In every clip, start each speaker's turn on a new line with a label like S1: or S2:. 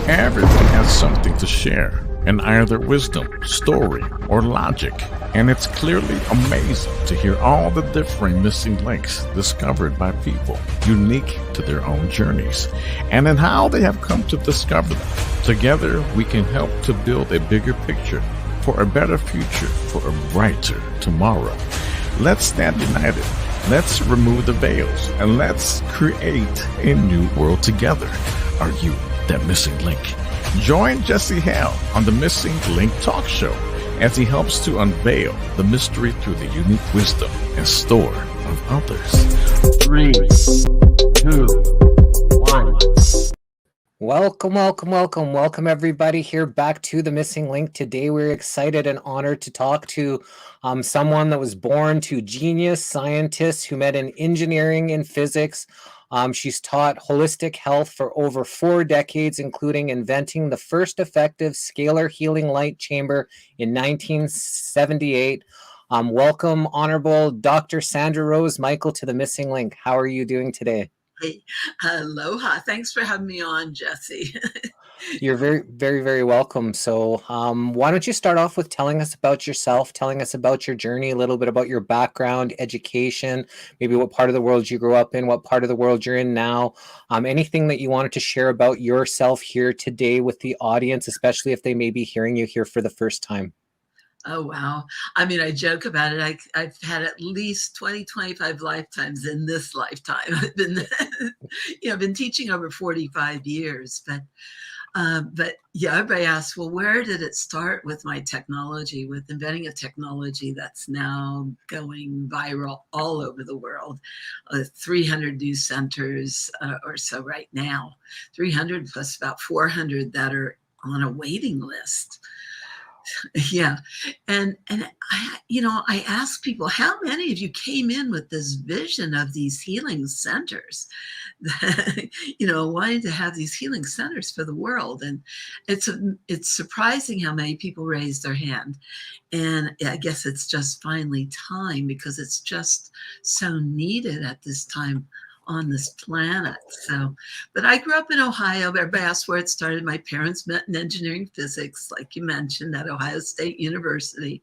S1: Everyone has something to share, in either wisdom, story, or logic. And it's clearly amazing to hear all the differing missing links discovered by people, unique to their own journeys, and in how they have come to discover them. Together, we can help to build a bigger picture for a better future, for a brighter tomorrow. Let's stand united. Let's remove the veils, and let's create a new world together. Are you that missing link? Join Jesse Hale on the Missing Link Talk Show as he helps to unveil the mystery through the unique wisdom and store of others.
S2: 3, 2, 1.
S3: Welcome everybody here back to the Missing Link. Today we're excited and honored to talk to someone that was born to genius scientists who met in engineering and physics. She's taught holistic health for over 4 decades, including inventing the first effective Scalar Healing Light Chamber in 1978. Welcome, Honorable Dr. Sandra Rose Michael, to the Missing Link. How are you doing today?
S4: Hey, aloha. Thanks for having me on, Jesse.
S3: You're very welcome. So why don't you start off with telling us about yourself, telling us about your journey, a little bit about your background, education, maybe what part of the world you grew up in, what part of the world you're in now, anything that you wanted to share about yourself here today with the audience, especially if they may be hearing you here for the first time.
S4: Oh, wow. I mean, I joke about it. I've had at least 25 lifetimes in this lifetime. I've been, I've been teaching over 45 years, but yeah, everybody asks, well, where did it start with my technology, with inventing a technology that's now going viral all over the world? 300 new centers or so right now, 300 plus about 400 that are on a waiting list. Yeah. And I ask people, how many of you came in with this vision of these healing centers, wanting to have these healing centers for the world? And it's surprising how many people raised their hand. And I guess it's just finally time, because it's just so needed at this time on this planet. So, but I grew up in Ohio. Everybody asked where it started. My parents met in engineering physics, like you mentioned, at Ohio State University.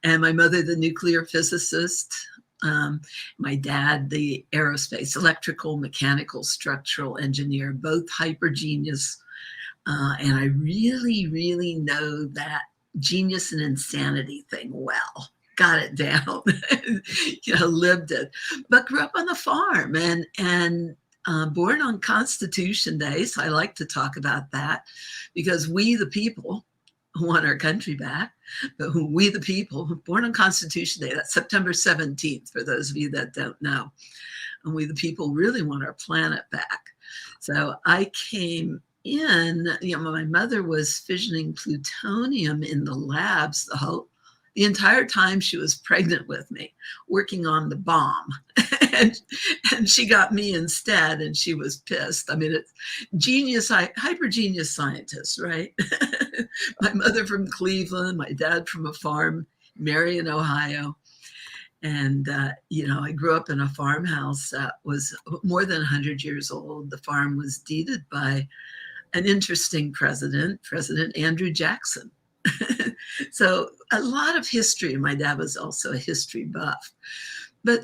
S4: And my mother, the nuclear physicist. My dad, the aerospace, electrical, mechanical, structural engineer, both hyper genius. And I really know that genius and insanity thing well. Got it down, lived it, but grew up on the farm and born on Constitution Day. So I like to talk about that, because we, the people, want our country back. But we, the people, born on Constitution Day, that's September 17th, for those of you that don't know. And we, the people, really want our planet back. So I came in, my mother was fissioning plutonium in the labs the entire time she was pregnant with me, working on the bomb. and she got me instead, and she was pissed. I mean, it's genius, hyper genius scientists, right? My mother from Cleveland, my dad from a farm, Marion, Ohio. And, I grew up in a farmhouse that was more than 100 years old. The farm was deeded by an interesting president, President Andrew Jackson. So a lot of history. My dad was also a history buff, my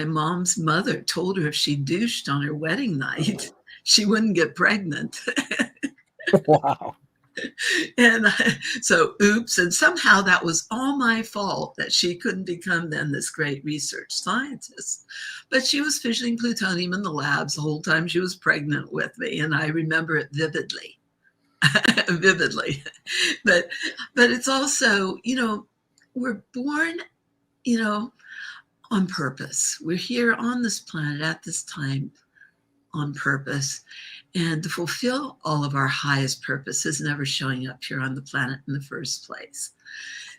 S4: mom's mother told her if she douched on her wedding night, she wouldn't get pregnant.
S3: Wow.
S4: And so, oops. And somehow that was all my fault, that she couldn't become then this great research scientist. But she was fissioning plutonium in the labs the whole time she was pregnant with me. And I remember it vividly. But it's also, we're born, on purpose. We're here on this planet at this time on purpose, and to fulfill all of our highest purposes, never showing up here on the planet in the first place.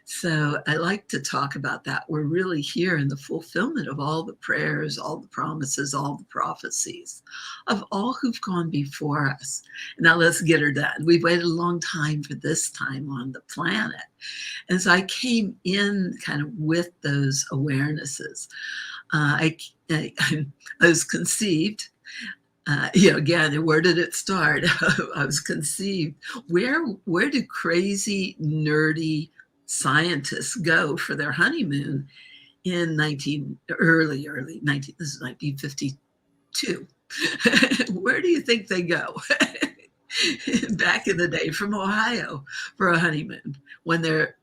S4: So I like to talk about that. We're really here in the fulfillment of all the prayers, all the promises, all the prophecies of all who've gone before us. Now let's get her done. We've waited a long time for this time on the planet. And so I came in kind of with those awarenesses. I was conceived Again, where did it start? I was conceived. Where do crazy, nerdy scientists go for their honeymoon in early 19, this is 1952. Where do you think they go? Back in the day from Ohio for a honeymoon when they're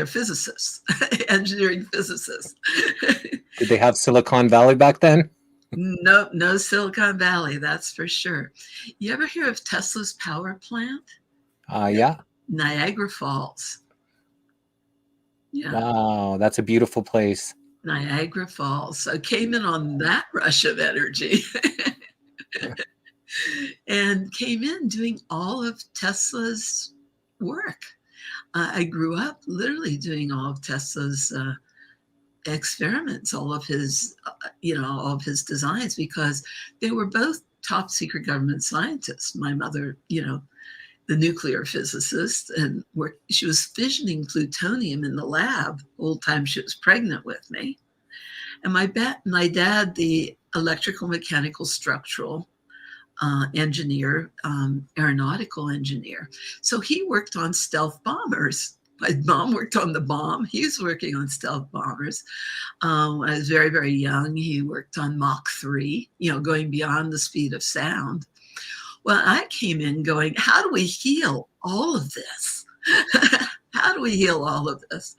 S4: physicists, engineering physicists.
S3: Did they have Silicon Valley back then?
S4: No Silicon Valley, that's for sure. You ever hear of Tesla's power plant?
S3: Yeah.
S4: Niagara Falls. Yeah.
S3: Wow, that's a beautiful place.
S4: Niagara Falls. So I came in on that rush of energy and came in doing all of Tesla's work. I grew up literally doing all of Tesla's experiments, all of his designs, because they were both top secret government scientists. My mother, the nuclear physicist, and she was fissioning plutonium in the lab the whole time she was pregnant with me. And my dad, the electrical, mechanical, structural engineer, aeronautical engineer. So he worked on stealth bombers. My mom worked on the bomb. He was working on stealth bombers. When I was very, very young, he worked on Mach 3, going beyond the speed of sound. Well, I came in going, how do we heal all of this? How do we heal all of this?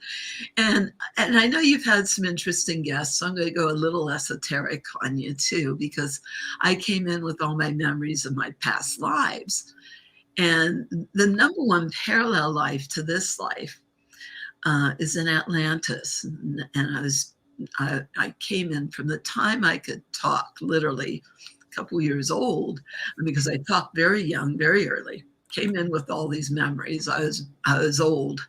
S4: And I know you've had some interesting guests, so I'm going to go a little esoteric on you too, because I came in with all my memories of my past lives. And the number one parallel life to this life is in Atlantis. And I came in from the time I could talk, literally a couple years old, because I talked very young, very early. Came in with all these memories. I was old.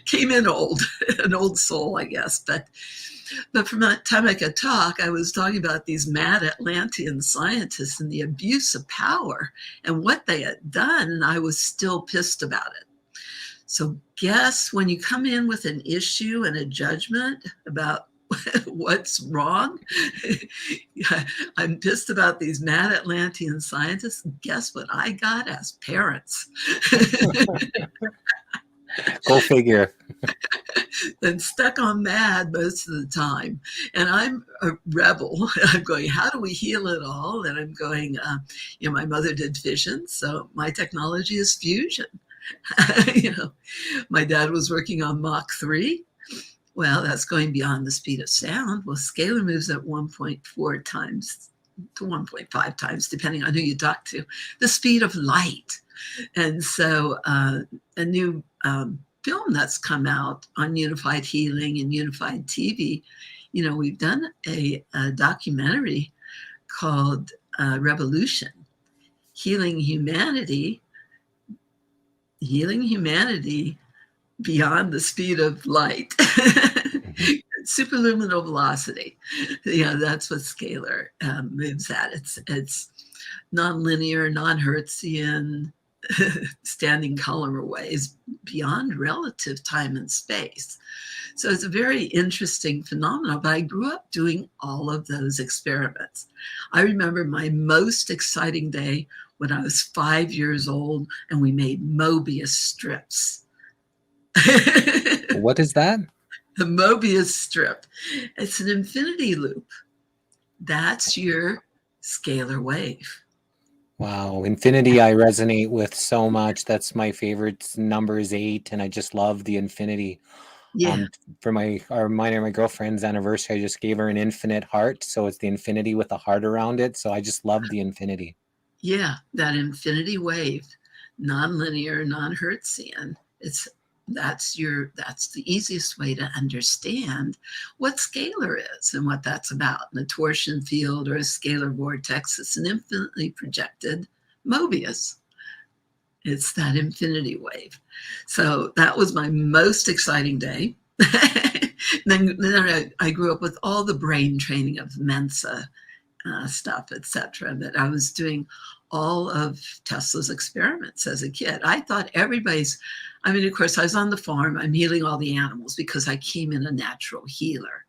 S4: Came in old, an old soul, I guess. But from that time I could talk, I was talking about these mad Atlantean scientists and the abuse of power and what they had done, and I was still pissed about it. So guess when you come in with an issue and a judgment about what's wrong, I'm pissed about these mad Atlantean scientists. Guess what I got as parents?
S3: Go figure.
S4: Then stuck on mad most of the time. And I'm a rebel. I'm going, how do we heal it all? And I'm going, my mother did fission, so my technology is fusion. My dad was working on Mach 3. Well, that's going beyond the speed of sound. Well, scalar moves at 1.4 times to 1.5 times, depending on who you talk to, the speed of light. And so a new film that's come out on unified healing and unified TV, we've done a documentary called Revolution, Healing Humanity beyond the speed of light. Superluminal velocity. That's what scalar moves at. It's nonlinear, non-Hertzian, standing color waves beyond relative time and space. So it's a very interesting phenomenon, but I grew up doing all of those experiments. I remember my most exciting day when I was 5 years old and we made Mobius strips.
S3: What is that?
S4: The Mobius strip. It's an infinity loop. That's your scalar wave.
S3: Wow. Infinity I resonate with so much. That's my favorite number is 8, and I just love the infinity.
S4: Yeah.
S3: For mine and my girlfriend's anniversary, I just gave her an infinite heart. So it's the infinity with a heart around it. So I just love the infinity.
S4: Yeah, that infinity wave, non-linear, non-Hertzian. That's the easiest way to understand what scalar is and what that's about. A torsion field or a scalar vortex, it's an infinitely projected Mobius. It's that infinity wave. So that was my most exciting day. then I grew up with all the brain training of Mensa stuff, etc. That I was doing all of Tesla's experiments as a kid. I thought of course, I was on the farm. I'm healing all the animals because I came in a natural healer.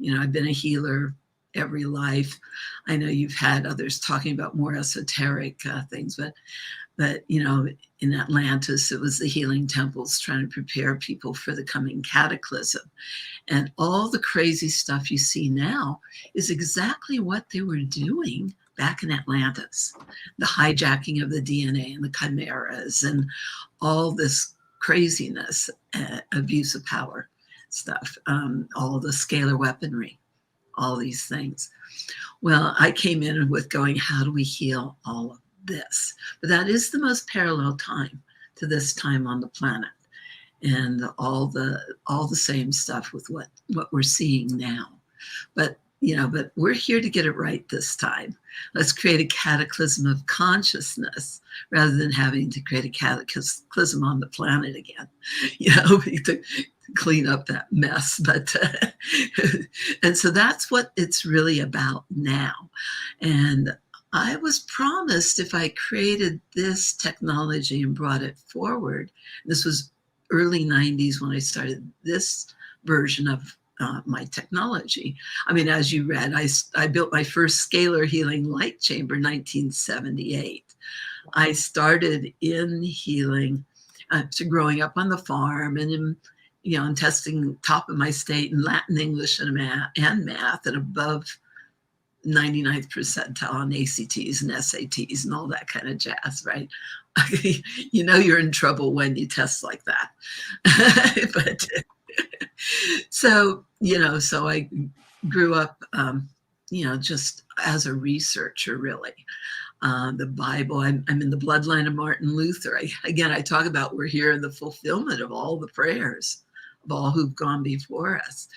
S4: I've been a healer every life. I know you've had others talking about more esoteric things, but in Atlantis, it was the healing temples trying to prepare people for the coming cataclysm. And all the crazy stuff you see now is exactly what they were doing back in Atlantis. The hijacking of the DNA and the chimeras and all this craziness, abuse of power stuff, all the scalar weaponry, all these things. Well, I came in with going, how do we heal all of this? But that is the most parallel time to this time on the planet, and all the same stuff with what we're seeing now. But we're here to get it right this time. Let's create a cataclysm of consciousness rather than having to create a cataclysm on the planet again, to clean up that mess. But and so that's what it's really about now. And I was promised, if I created this technology and brought it forward, this was early 90s when I started this version of my technology. I mean, as you read, I built my first Scalar Healing Light Chamber in 1978. I started in healing, growing up on the farm and in testing top of my state in Latin, English, and math, and above 99th percentile on ACTs and SATs and all that kind of jazz, right? You're in trouble when you test like that. But so I grew up, just as a researcher, really. The Bible, I'm in the bloodline of Martin Luther. I talk about we're here in the fulfillment of all the prayers of all who've gone before us.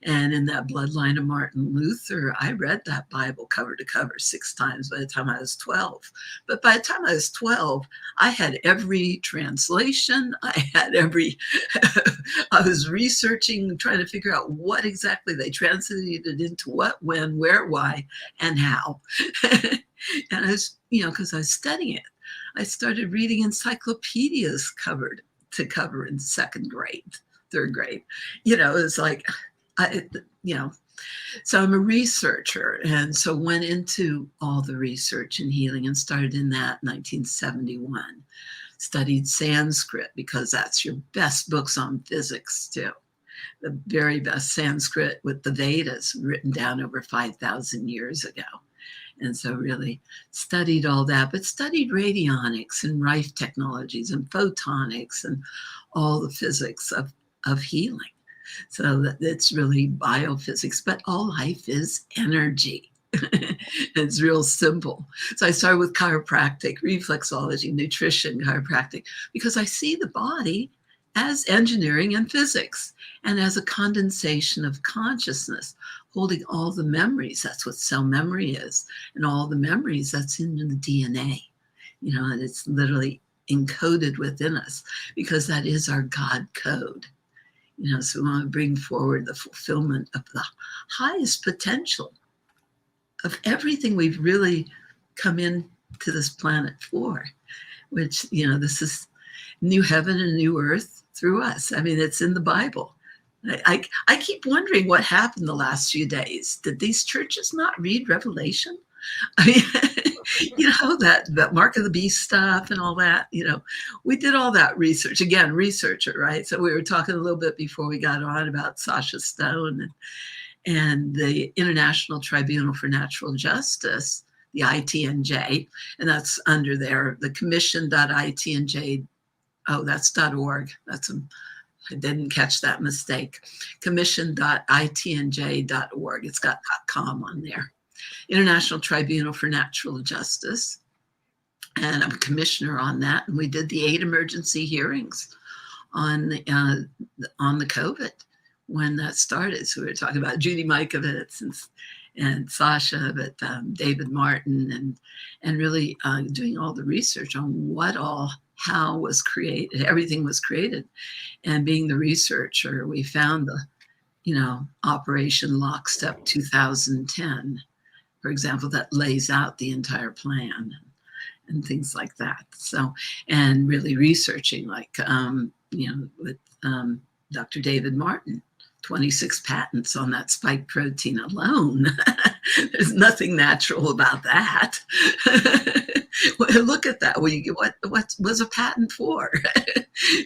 S4: And in that bloodline of Martin Luther, I read that Bible cover to cover 6 times by the time I was 12. But by the time I was 12, I had every translation. I was researching, trying to figure out what exactly they translated into what, when, where, why, and how. And I was, because I was studying it, I started reading encyclopedias cover to cover in 2nd grade, 3rd grade. It was like, so I'm a researcher, and so went into all the research and healing and started in that 1971. Studied Sanskrit because that's your best books on physics too. The very best Sanskrit with the Vedas written down over 5,000 years ago. And so really studied all that, but studied radionics and Rife technologies and photonics and all the physics of healing. So that it's really biophysics, but all life is energy. It's real simple. So I started with chiropractic, reflexology, nutrition, chiropractic, because I see the body as engineering and physics and as a condensation of consciousness, holding all the memories. That's what cell memory is. And all the memories that's in the DNA, and it's literally encoded within us because that is our God code. So we want to bring forward the fulfillment of the highest potential of everything we've really come into this planet for, which, this is new heaven and new earth through us. I mean, it's in the Bible. I keep wondering what happened the last few days. Did these churches not read Revelation? I mean, that mark of the beast stuff and all that, we did all that research. Again, researcher, right? So we were talking a little bit before we got on about Sasha Stone and the International Tribunal for Natural Justice, the ITNJ, and that's under there, the commission.itnj. Oh, that's .org. I didn't catch that mistake. Commission.itnj.org. It's got .com on there. International Tribunal for Natural Justice. And I'm a commissioner on that. And we did the 8 emergency hearings on the COVID when that started. So we were talking about Judy Mikovits and Sasha, but David Martin, and really doing all the research on how was created, everything was created. And being the researcher, we found the, Operation Lockstep 2010, for example, that lays out the entire plan and things like that. So, and really researching with Dr. David Martin, 26 patents on that spike protein alone. There's nothing natural about that. Well, look at that. Well, what was a patent for?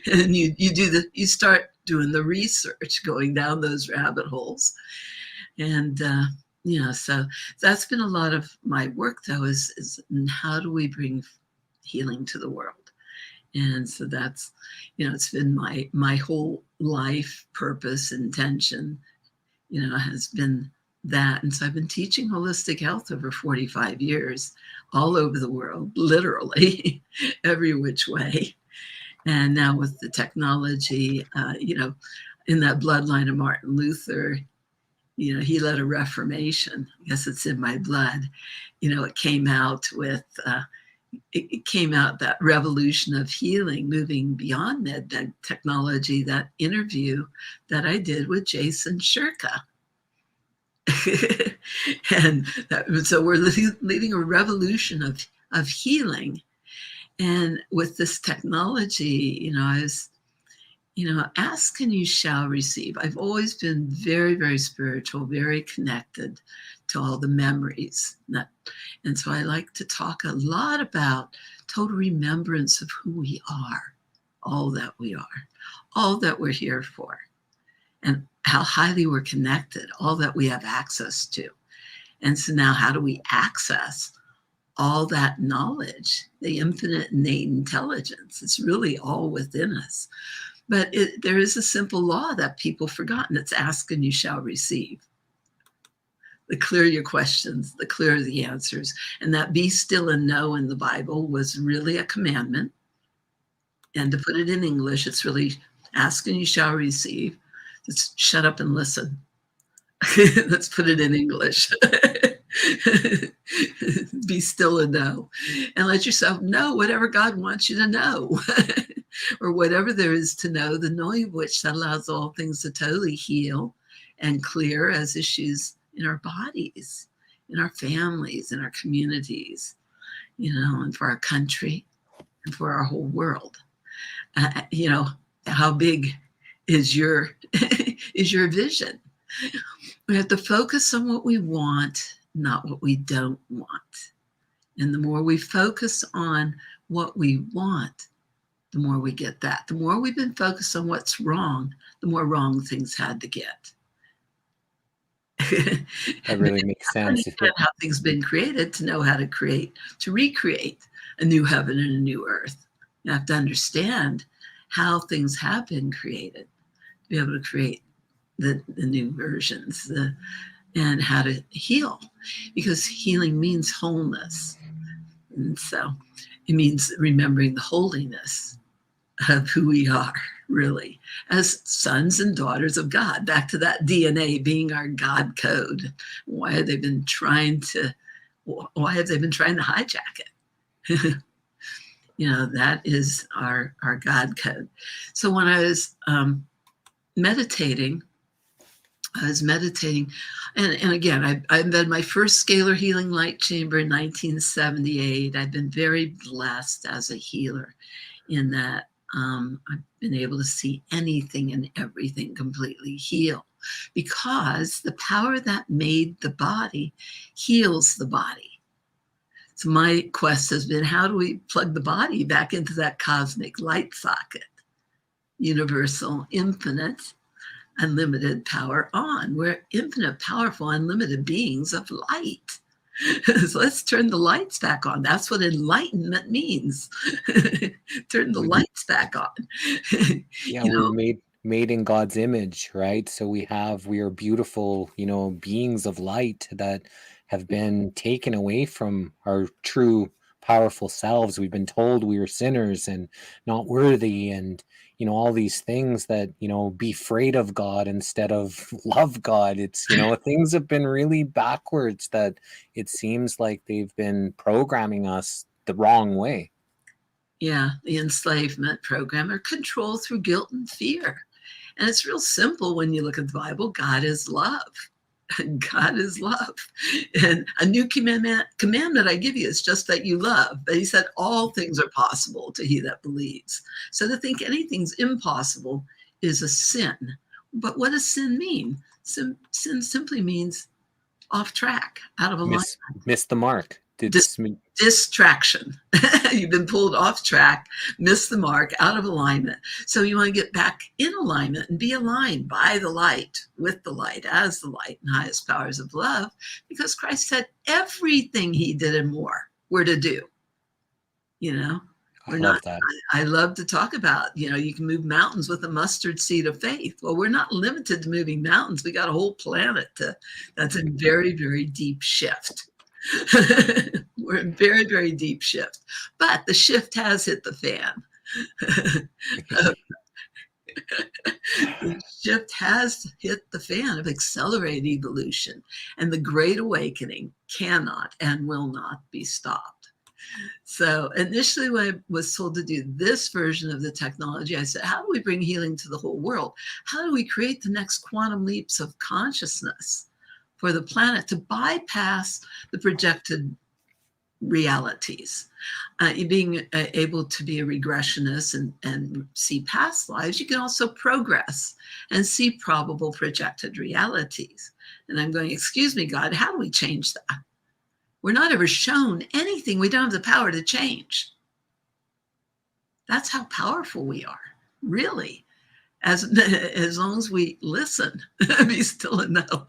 S4: And you start doing the research, going down those rabbit holes. And so that's been a lot of my work, though, is how do we bring healing to the world? And so that's, it's been my whole life purpose, intention, has been that. And so I've been teaching holistic health over 45 years, all over the world, literally every which way. And now with the technology, in that bloodline of Martin Luther, he led a reformation. I guess it's in my blood. It came out with, that revolution of healing, moving beyond med technology, that interview that I did with Jason Shirka. And so we're leading a revolution of healing. And with this technology, I was, ask and you shall receive. I've always been very, very spiritual, very connected to all the memories. And so I like to talk a lot about total remembrance of who we are, all that we are, all that we're here for, and how highly we're connected, all that we have access to. And so now how do we access all that knowledge, the infinite innate intelligence? It's really all within us. But there is a simple law that people forgotten. It's ask and you shall receive. The clearer your questions, the clearer the answers. And that be still and know in the Bible was really a commandment. And to put it in English, it's really ask and you shall receive. It's shut up and listen. Let's put it in English. Be still and know. And let yourself know whatever God wants you to know. Or whatever there is to know, the knowing of which that allows all things to totally heal and clear as issues in our bodies, in our families, in our communities, and for our country and for our whole world. How big is your vision? We have to focus on what we want, not what we don't want. And the more we focus on what we want, the more we get that. The more we've been focused on what's wrong, the more wrong things had to get.
S3: That really makes sense.
S4: How things been created to know how to recreate a new heaven and a new earth. You have to understand how things have been created to be able to create the new versions and how to heal, because healing means wholeness. And so it means remembering the holiness of who we are, really, as sons and daughters of God. Back to that DNA being our God code. Why have they been trying to hijack it? That is our God code. So when I was meditating, and again, I invented my first Scalar Healing Light Chamber in 1978. I've been very blessed as a healer in that I've been able to see anything and everything completely heal, because the power that made the body heals the body. So my quest has been, how do we plug the body back into that cosmic light socket? Universal, infinite, unlimited power on. We're infinite, powerful, unlimited beings of light. So let's turn the lights back on. That's what enlightenment means. Turn the lights back on.
S3: Yeah, we're made in God's image, right? So we are beautiful, beings of light that have been taken away from our true powerful selves. We've been told we are sinners and not worthy, and all these things that, be afraid of God instead of love God. It's, things have been really backwards, that it seems like they've been programming us the wrong way.
S4: Yeah, the enslavement program, or control through guilt and fear. And it's real simple when you look at the Bible. God is love. God is love. And a new commandment I give you is just that you love. But he said all things are possible to he that believes. So to think anything's impossible is a sin. But what does sin mean? Sin simply means off track, out of alignment.
S3: Miss the mark.
S4: Distraction. You've been pulled off track, missed the mark, out of alignment. So you want to get back in alignment and be aligned by the light, with the light, as the light and highest powers of love, because Christ said everything he did and more we're to do. You know,
S3: I love that.
S4: I love to talk about, you can move mountains with a mustard seed of faith. Well, we're not limited to moving mountains. We got a whole planet that's in very, very deep shift. We're in very, very deep shift, but the shift has hit the fan. The shift has hit the fan of accelerated evolution, and the Great Awakening cannot and will not be stopped. So initially, when I was told to do this version of the technology, I said, how do we bring healing to the whole world? How do we create the next quantum leaps of consciousness for the planet to bypass the projected realities? Being able to be a regressionist and see past lives, you can also progress and see probable projected realities. And I'm going, excuse me, God, how do we change that? We're not ever shown anything we don't have the power to change. That's how powerful we are, really. As long as we listen, be still and know,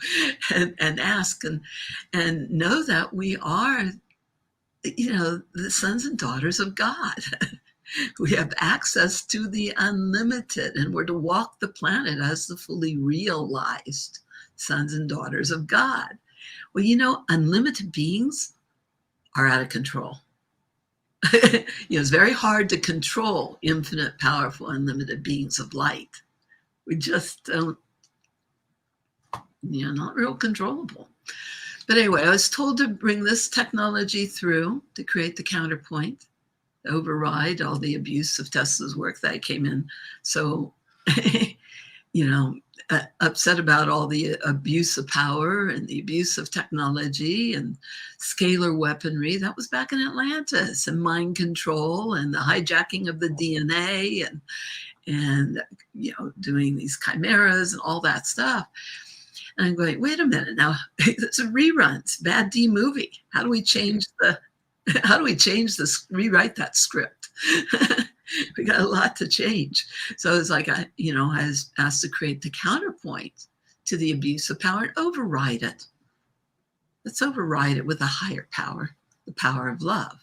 S4: and ask and know that we are, the sons and daughters of God. We have access to the unlimited, and we're to walk the planet as the fully realized sons and daughters of God. Well, unlimited beings are out of control. It's very hard to control infinite, powerful, unlimited beings of light. We just don't, not real controllable. But anyway, I was told to bring this technology through to create the counterpoint, to override all the abuse of Tesla's work that I came in. So, upset about all the abuse of power and the abuse of technology and scalar weaponry. That was back in Atlantis, and mind control and the hijacking of the DNA and doing these chimeras and all that stuff. And I'm going, wait a minute now, it's a reruns, bad D movie. How do we rewrite that script? We got a lot to change. So it's like, I was asked to create the counterpoint to the abuse of power and override it. Let's override it with a higher power, the power of love.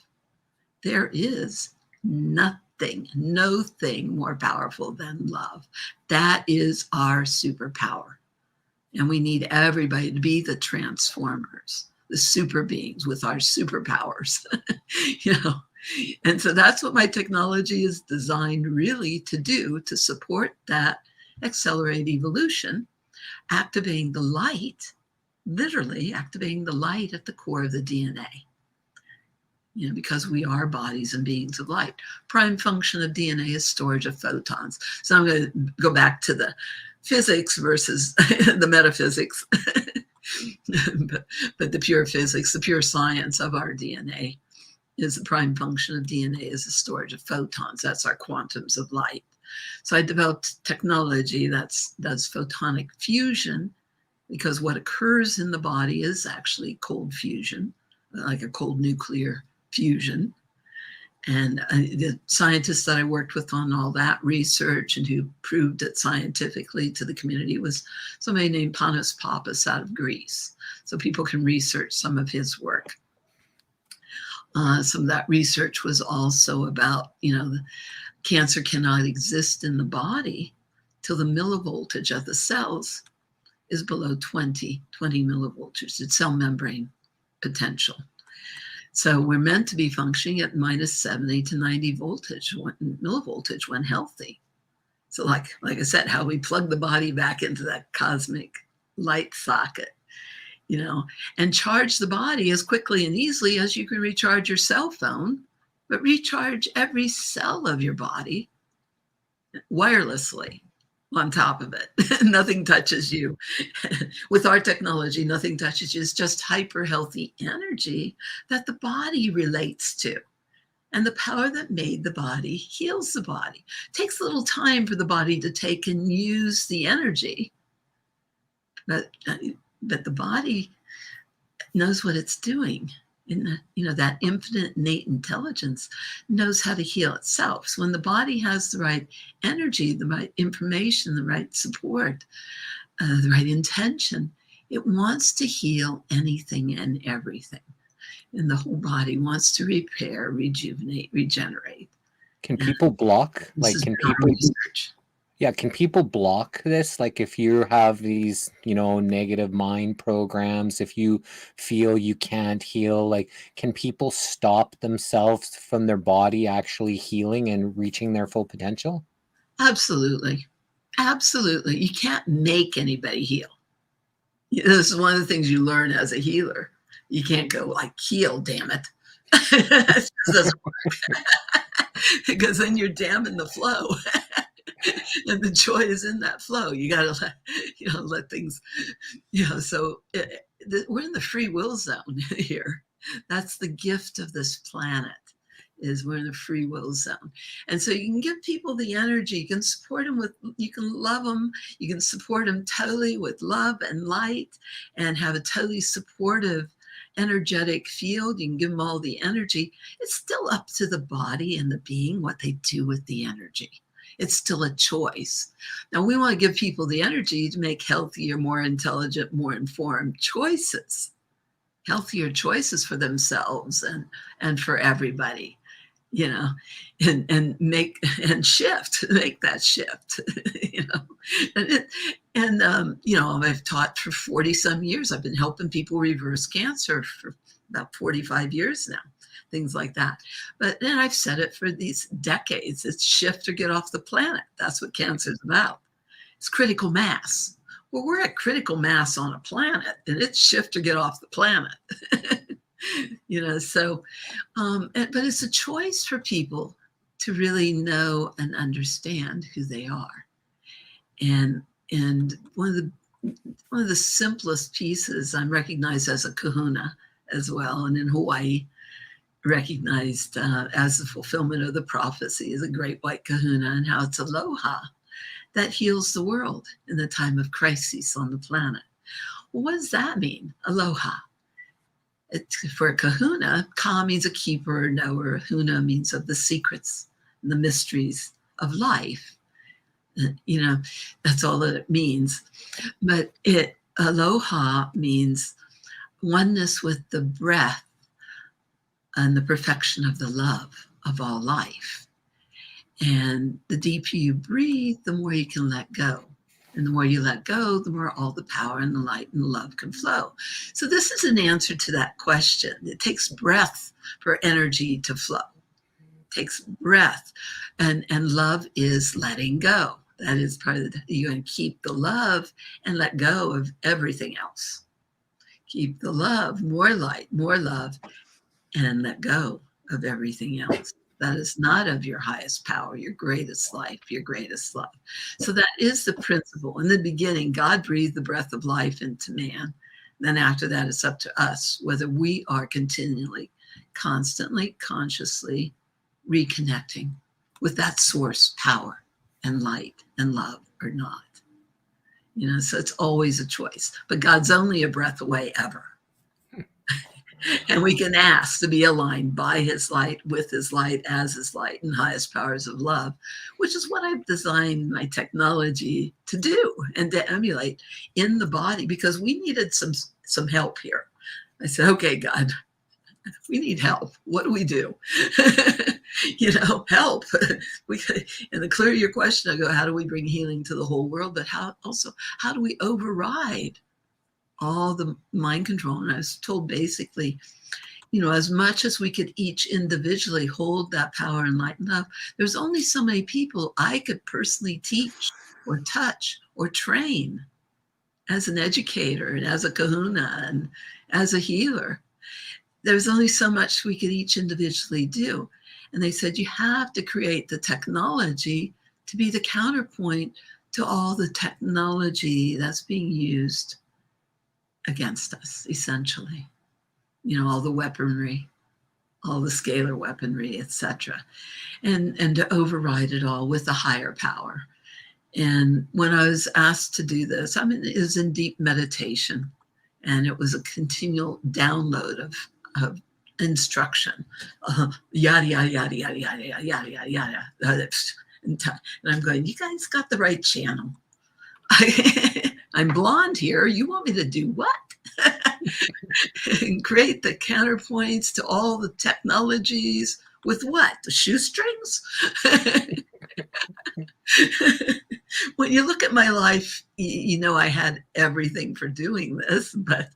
S4: There is nothing, no thing more powerful than love. That is our superpower. And we need everybody to be the transformers, the super beings with our superpowers, And so that's what my technology is designed really to do, to support that accelerated evolution, activating the light, literally activating the light at the core of the DNA. Because we are bodies and beings of light. Prime function of DNA is storage of photons. So I'm going to go back to the physics versus the metaphysics, but the pure physics, the pure science of our DNA is the prime function of DNA is the storage of photons. That's our quantums of light. So I developed technology that does photonic fusion, because what occurs in the body is actually cold fusion, like a cold nuclear fusion. And the scientists that I worked with on all that research and who proved it scientifically to the community was somebody named Panos Pappas out of Greece. So people can research some of his work. Some of that research was also about, the cancer cannot exist in the body till the millivoltage of the cells is below 20 millivoltage. It's cell membrane potential. So we're meant to be functioning at minus 70 to 90 millivoltage when healthy. So like I said, how we plug the body back into that cosmic light socket, and charge the body as quickly and easily as you can recharge your cell phone, but recharge every cell of your body wirelessly on top of it. Nothing touches you. With our technology, nothing touches you. It's just hyper healthy energy that the body relates to. And the power that made the body heals the body. It takes a little time for the body to take and use the energy, but the body knows what it's doing. And that infinite innate intelligence knows how to heal itself. So when the body has the right energy, the right information, the right support, the right intention, it wants to heal anything and everything. And the whole body wants to repair, rejuvenate, regenerate.
S3: Can people block?
S4: This
S3: Like,
S4: is
S3: can
S4: our
S3: people?
S4: research.
S3: Yeah, can people block this? Like, if you have these, negative mind programs, if you feel you can't heal, like, can people stop themselves from their body actually healing and reaching their full potential?
S4: Absolutely. Absolutely. You can't make anybody heal. This is one of the things you learn as a healer. You can't go like, heal, damn it. It just doesn't work. Because then you're damming the flow. And the joy is in that flow. You got to let things, so we're in the free will zone here. That's the gift of this planet, is we're in the free will zone. And so you can give people the energy, you can support them you can love them, you can support them totally with love and light, and have a totally supportive energetic field. You can give them all the energy. It's still up to the body and the being what they do with the energy. It's still a choice. Now, we want to give people the energy to make healthier, more intelligent, more informed choices, healthier choices for themselves and for everybody, and make that shift, I've taught for 40 some years. I've been helping people reverse cancer for about 45 years now. Things like that. But then I've said it for these decades. It's shift or get off the planet. That's what cancer is about. It's critical mass. Well, we're at critical mass on a planet, and it's shift or get off the planet. But it's a choice for people to really know and understand who they are. And one of the simplest pieces, I'm recognized as a kahuna as well, and in Hawaii, recognized as the fulfillment of the prophecy is a great white kahuna, and how it's aloha that heals the world in the time of crisis on the planet. Well, what does that mean, aloha? For a kahuna, ka means a keeper or knower. Huna means of the secrets and the mysteries of life. That's all that it means. But aloha means oneness with the breath and the perfection of the love of all life. And the deeper you breathe, the more you can let go. And the more you let go, the more all the power and the light and the love can flow. So this is an answer to that question. It takes breath for energy to flow. It takes breath. And love is letting go. That is part of you're going to keep the love and let go of everything else. Keep the love, more light, more love, and let go of everything else. That is not of your highest power, your greatest life, your greatest love. So that is the principle. In the beginning, God breathed the breath of life into man. Then after that, it's up to us whether we are continually, constantly, consciously reconnecting with that source power and light and love or not. So it's always a choice. But God's only a breath away ever. And we can ask to be aligned by his light, with his light, as his light, and highest powers of love, which is what I've designed my technology to do and to emulate in the body, because we needed some help here. I said, okay, God, we need help. What do we do? Help. And the clearer your question, I go, how do we bring healing to the whole world? But how do we override all the mind control? And I was told basically, as much as we could each individually hold that power and light and love, there's only so many people I could personally teach or touch or train as an educator and as a kahuna and as a healer. There's only so much we could each individually do. And they said, you have to create the technology to be the counterpoint to all the technology that's being used against us, essentially. All the weaponry, all the scalar weaponry, etc., and to override it all with a higher power. And when I was asked to do this, I mean, it was in deep meditation, and it was a continual download of instruction, yada, yada, yada, yada, yada, yada, yada, yada. And I'm going, you guys got the right channel. I'm blonde here. You want me to do what? And create the counterpoints to all the technologies with what? The shoestrings? When you look at my life, you know I had everything for doing this, but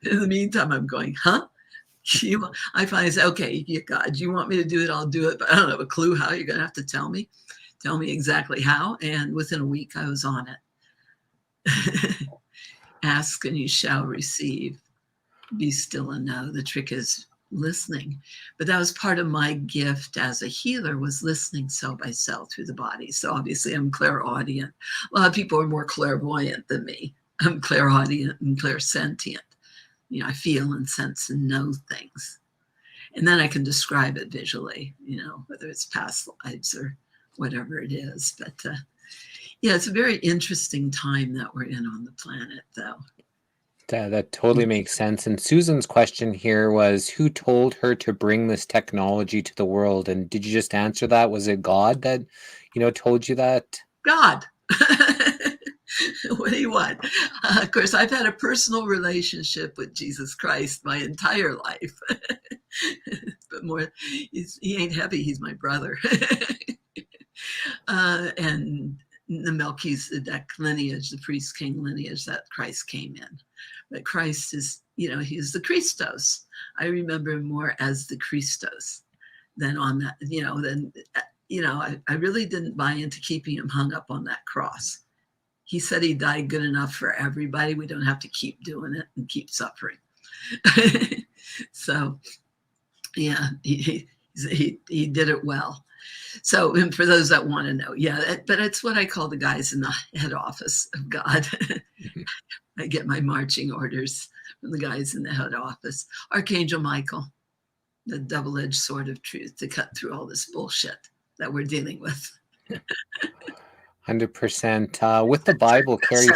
S4: in the meantime, I'm going, huh? I finally say, okay, God, you want me to do it, I'll do it, but I don't have a clue how. You're going to have to tell me exactly how. And within a week, I was on it. Ask and you shall receive. Be still and know. The trick is listening. But that was part of my gift as a healer, was listening cell by cell through the body. So obviously I'm clairaudient. A lot of people are more clairvoyant than me. I'm clairaudient and clairsentient. You know, I feel and sense and know things. And then I can describe it visually, you know, whether it's past lives or whatever it is. But yeah, it's a very interesting time that we're in on the planet, though.
S3: That totally makes sense. And Susan's question here was, who told her to bring this technology to the world? And did you just answer that? Was it God that, told you that?
S4: God. What do you want? Of course, I've had a personal relationship with Jesus Christ my entire life. But more, he ain't heavy. He's my brother. And the Melchizedek lineage, the priest king lineage that Christ came in. But Christ is, he's the Christos. I remember him more as the Christos than on that, I really didn't buy into keeping him hung up on that cross. He said he died good enough for everybody. We don't have to keep doing it and keep suffering. So, yeah, he did it well. So, and for those that want to know, but it's what I call the guys in the head office of God. I get my marching orders from the guys in the head office. Archangel Michael, the double-edged sword of truth to cut through all this bullshit that we're dealing with.
S3: 100%. With the Bible, carries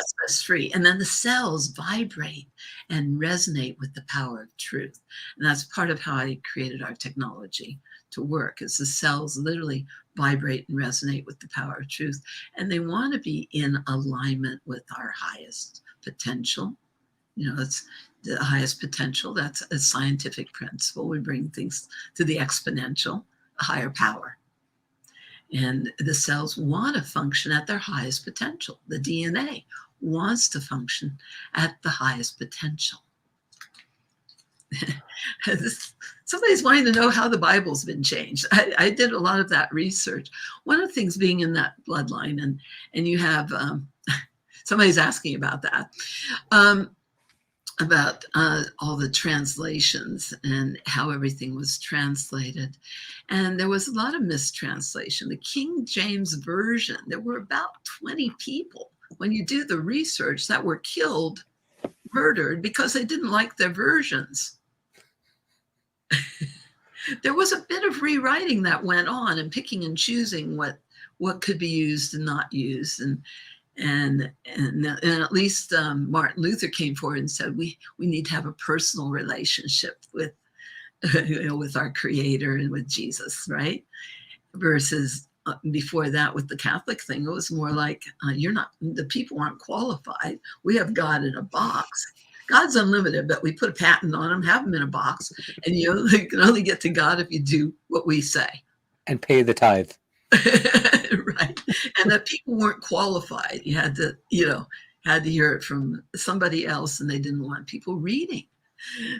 S3: And pay the tithe.
S4: Right. And that people weren't qualified. You had to hear it from somebody else, and they didn't want people reading.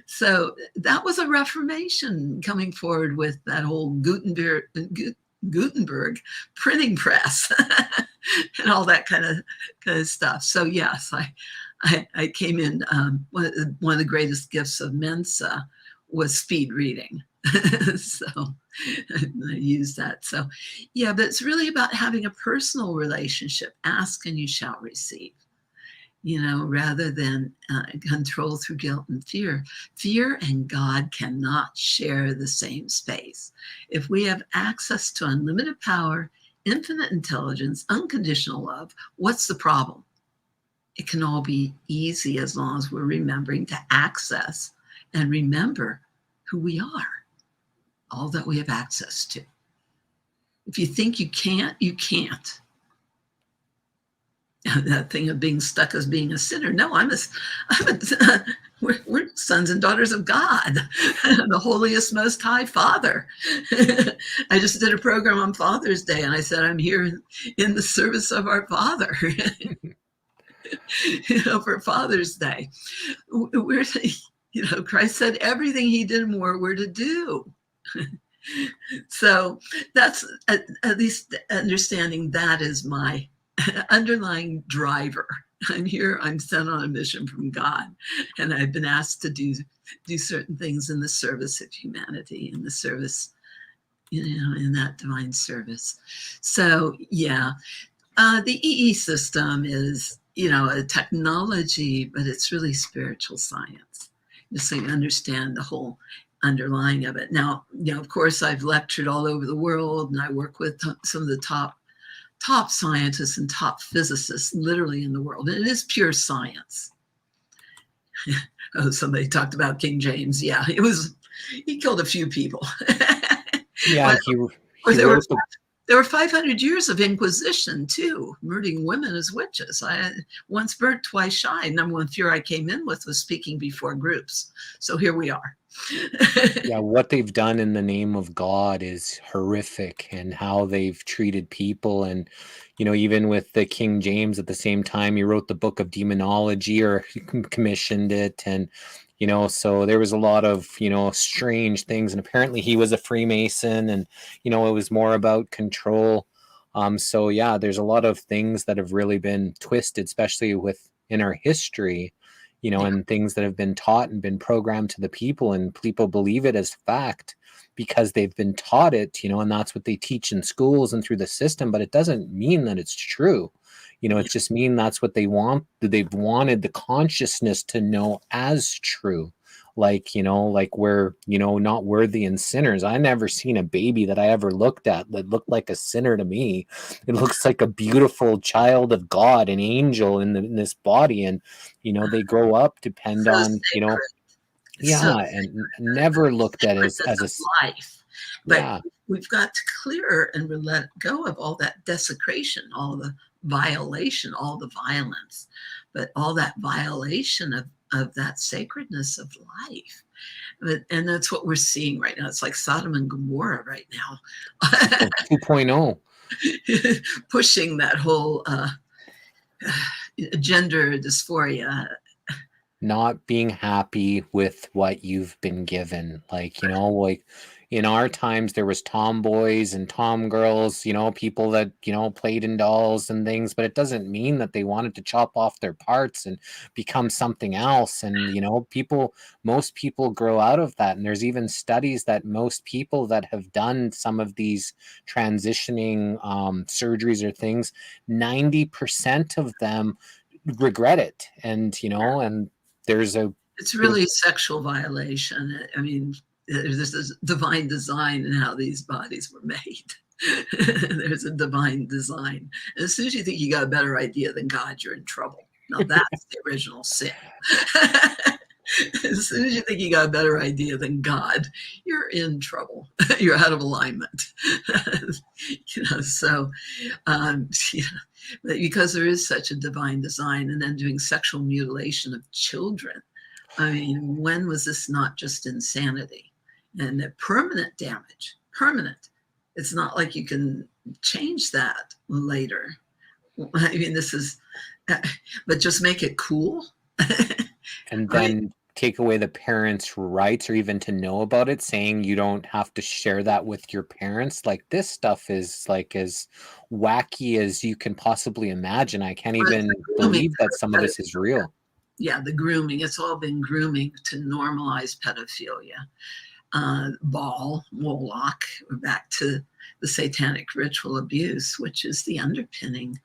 S4: So that was a reformation coming forward with that whole Gutenberg printing press and all that kind of stuff. So yes, I came in, one of the greatest gifts of Mensa was speed reading. So I use that. So yeah, but it's really about having a personal relationship. Ask and you shall receive. rather than control through guilt and fear. Fear and God cannot share the same space. If we have access to unlimited power, infinite intelligence, unconditional love, what's the problem? It can all be easy as long as we're remembering to access and remember who we are, all that we have access to. If you think you can't, you can't. That thing of being stuck as being a sinner. No, we're sons and daughters of God, the holiest, most high Father. I just did a program on Father's Day, and I said, I'm here in the service of our Father, for Father's Day. Christ said everything he did and more we're to do. So that's at least understanding that is my underlying driver. I'm sent on a mission from God, and I've been asked to do certain things in the service of humanity, in the service, in that divine service. So yeah, the EE system is, a technology, but it's really spiritual science, just so you understand the whole underlying of it. Now, of course, I've lectured all over the world, and I work with some of the top scientists and top physicists literally in the world. And it is pure science. Oh, somebody talked about King James. Yeah, he killed a few people.
S3: Yeah,
S4: there were 500 years of Inquisition too, murdering women as witches. I once burnt, twice shy. Number one fear I came in with was speaking before groups. So here we are.
S3: Yeah, what they've done in the name of God is horrific, and how they've treated people. And even with the King James, at the same time, he wrote the book of demonology, or he commissioned it. And so there was a lot of strange things, and apparently he was a Freemason, and it was more about control. So yeah, there's a lot of things that have really been twisted, especially in our history, and things that have been taught and been programmed to the people, and people believe it as fact because they've been taught it, and that's what they teach in schools and through the system. But it doesn't mean that it's true. It just means that's what they want. They've wanted the consciousness to know as true. Like we're, not worthy and sinners. I never seen a baby that I ever looked at that looked like a sinner to me. It looks like a beautiful child of God, an angel in this body. And, they grow up, depend on, and never looked at it as a
S4: life. But we've got to clear and let go of all that desecration, all the violation, all the violence, but all that violation of that sacredness of life. And that's what we're seeing right now. It's like Sodom and Gomorrah right now.
S3: 2.0.
S4: Pushing that whole gender dysphoria.
S3: Not being happy with what you've been given. In our times, there was tomboys and tomgirls, people that, played in dolls and things, but it doesn't mean that they wanted to chop off their parts and become something else. And, most people grow out of that. And there's even studies that most people that have done some of these transitioning surgeries or things, 90% of them regret it. And, and it's
S4: really sexual violation. I mean, there's this divine design in how these bodies were made. There's a divine design. And as soon as you think you got a better idea than God, you're in trouble. Now that's the original sin. As soon as you think you got a better idea than God, you're in trouble. You're out of alignment. Because there is such a divine design, and then doing sexual mutilation of children. I mean, when was this not just insanity? And the permanent damage, permanent. It's not like you can change that later. I mean, this is, but just make it cool.
S3: And then take away the parents' rights, or even to know about it, saying you don't have to share that with your parents. Like, this stuff is like as wacky as you can possibly imagine. I can't even believe that some of this is real.
S4: Yeah, the grooming. It's all been grooming to normalize pedophilia. Baal, Moloch, we're back to the satanic ritual abuse, which is the underpinning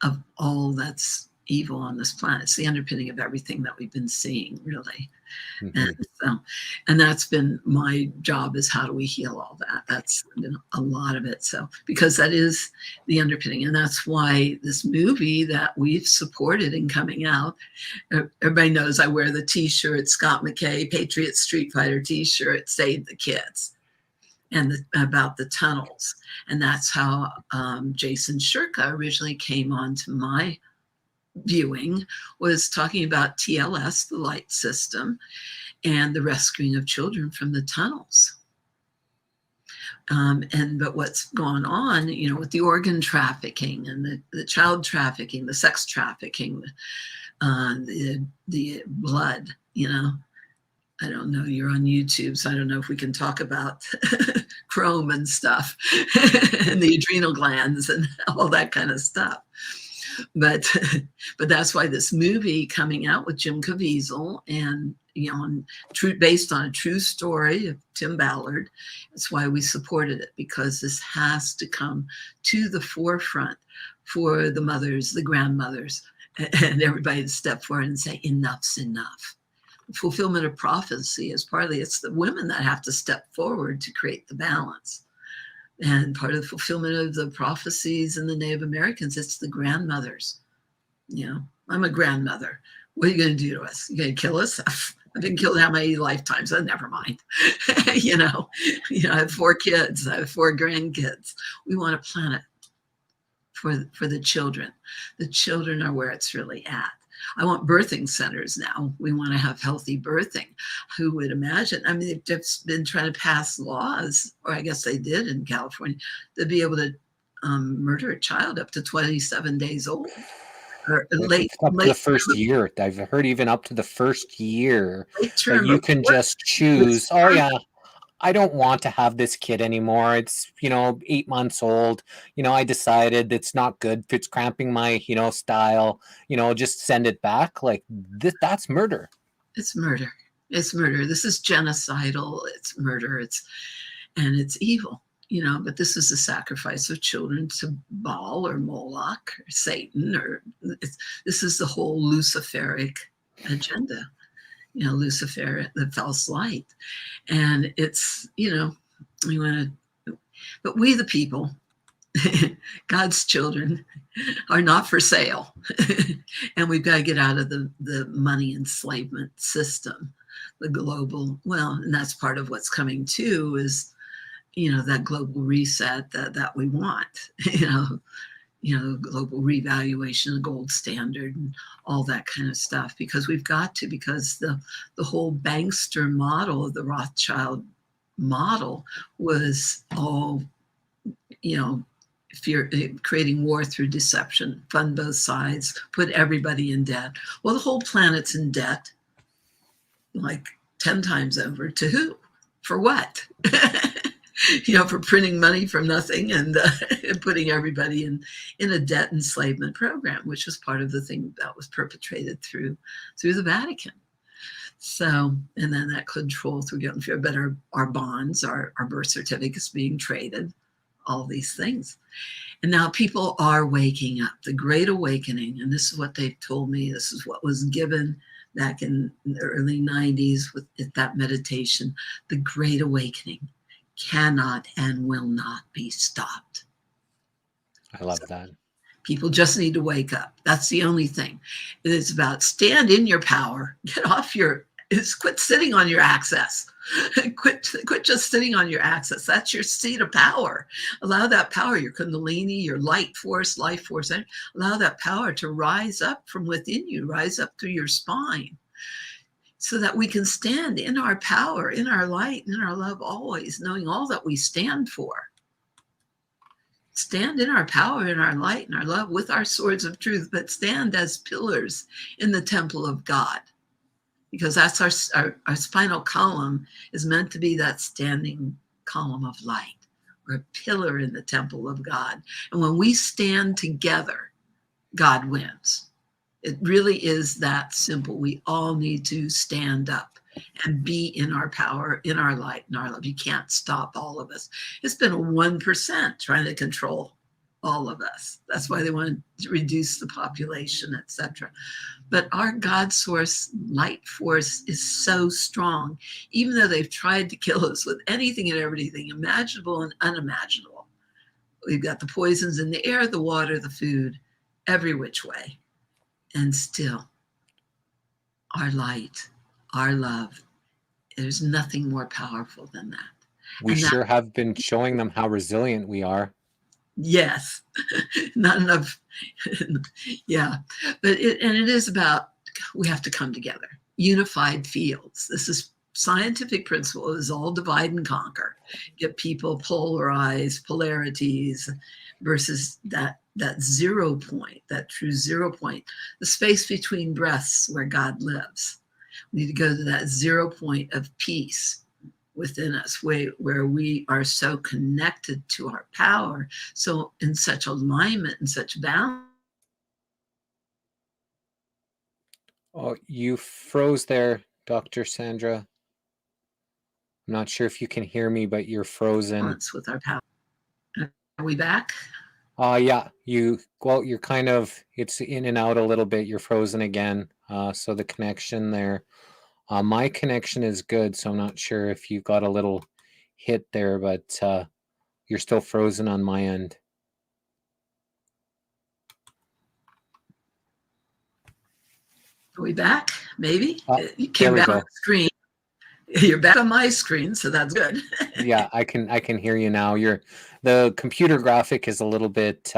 S4: of all that's evil on this planet. It's the underpinning of everything that we've been seeing, really. And that's been my job, is how do we heal all that? That's been a lot of it. So, because that is the underpinning. And that's why this movie that we've supported in coming out, everybody knows I wear the t-shirt, Scott McKay, Patriot Street Fighter t-shirt, Save the Kids, and about the tunnels. And that's how Jason Shirka originally came onto my viewing, was talking about TLS, the light system, and the rescuing of children from the tunnels. But what's gone on, with the organ trafficking and the child trafficking, the sex trafficking, the blood, I don't know, you're on YouTube, so I don't know if we can talk about chrome and stuff and the adrenal glands and all that kind of stuff. But that's why this movie coming out with Jim Caviezel, and based on a true story of Tim Ballard, that's why we supported it, because this has to come to the forefront for the mothers, the grandmothers, and everybody to step forward and say enough's enough. Fulfillment of prophecy is partly, it's the women that have to step forward to create the balance. And part of the fulfillment of the prophecies in the Native Americans, it's the grandmothers. I'm a grandmother. What are you going to do to us? You're going to kill us? I've been killed how many lifetimes? Oh, never mind. I have 4 kids. I have 4 grandkids. We want a planet for the children. The children are where it's really at. I want birthing centers now. We want to have healthy birthing. Who would imagine? I mean, they've just been trying to pass laws, or I guess they did in California, to be able to murder a child up to 27 days old. Or late
S3: to the first year. I've heard even up to the first year that you can just choose, oh yeah, I don't want to have this kid anymore. It's, 8 months old. I decided it's not good. It's cramping my, style, just send it back. Like that's murder. It's murder.
S4: It's murder. This is genocidal. It's murder. It's evil, but this is the sacrifice of children to Baal or Moloch or Satan, or this is the whole Luciferic agenda. Lucifer, the false light. And it's, we want to, but we the people, God's children, are not for sale. And we've got to get out of the money enslavement system, the global, and that's part of what's coming too, is, that global reset that we want, global revaluation, the gold standard, and all that kind of stuff, because we've got to, because the whole bankster model of the Rothschild model was all, fear, creating war through deception, fund both sides, put everybody in debt. Well, the whole planet's in debt, like 10 times over. To who? For what? For printing money from nothing and putting everybody in a debt enslavement program, which was part of the thing that was perpetrated through the Vatican. So, and then that control through getting fear, but our bonds, our birth certificates being traded, all these things. And now people are waking up, the Great Awakening. And this is what they've told me. This is what was given back in the early 90s with that meditation. The Great Awakening cannot and will not be stopped.
S3: I love that.
S4: People just need to wake up. That's the only thing. It is about stand in your power. Get off quit sitting on your access. Quit just sitting on your access. That's your seat of power. Allow that power, your Kundalini, your light force, life force, allow that power to rise up from within you, rise up through your spine, so that we can stand in our power, in our light, in our love always, knowing all that we stand for. Stand in our power, in our light, in our love, with our swords of truth, but stand as pillars in the temple of God. Because that's our spinal column is meant to be that standing column of light. We're a pillar in the temple of God. And when we stand together, God wins. It really is that simple. We all need to stand up and be in our power, in our light, in our love. You can't stop all of us. It's been a 1% trying to control all of us. That's why they want to reduce the population, etc. But our God source light force is so strong, even though they've tried to kill us with anything and everything imaginable and unimaginable. We've got the poisons in the air, the water, the food, every which way. And still, our light, our love, there's nothing more powerful than that.
S3: We
S4: And
S3: sure have been showing them how resilient we are.
S4: Yes, not enough. Yeah, but it is about, we have to come together, unified fields. This is scientific principle, is all divide and conquer. Get people polarized, polarities versus that 0 point, that true 0 point, the space between breaths where God lives. We need to go to that 0 point of peace within us, where we are so connected to our power, so in such alignment and such balance.
S3: Oh, you froze there, Dr. Sandra. I'm not sure if you can hear me, but you're frozen.
S4: With our power. Are we back?
S3: Yeah, you're kind of, it's in and out a little bit. You're frozen again. So the connection there, my connection is good. So I'm not sure if you got a little hit there, but you're still frozen on my end.
S4: Are we back? Maybe you
S3: there
S4: came
S3: we
S4: back
S3: go.
S4: on the screen. You're back on my screen, so that's good.
S3: Yeah, I can hear you now. The computer graphic is a little bit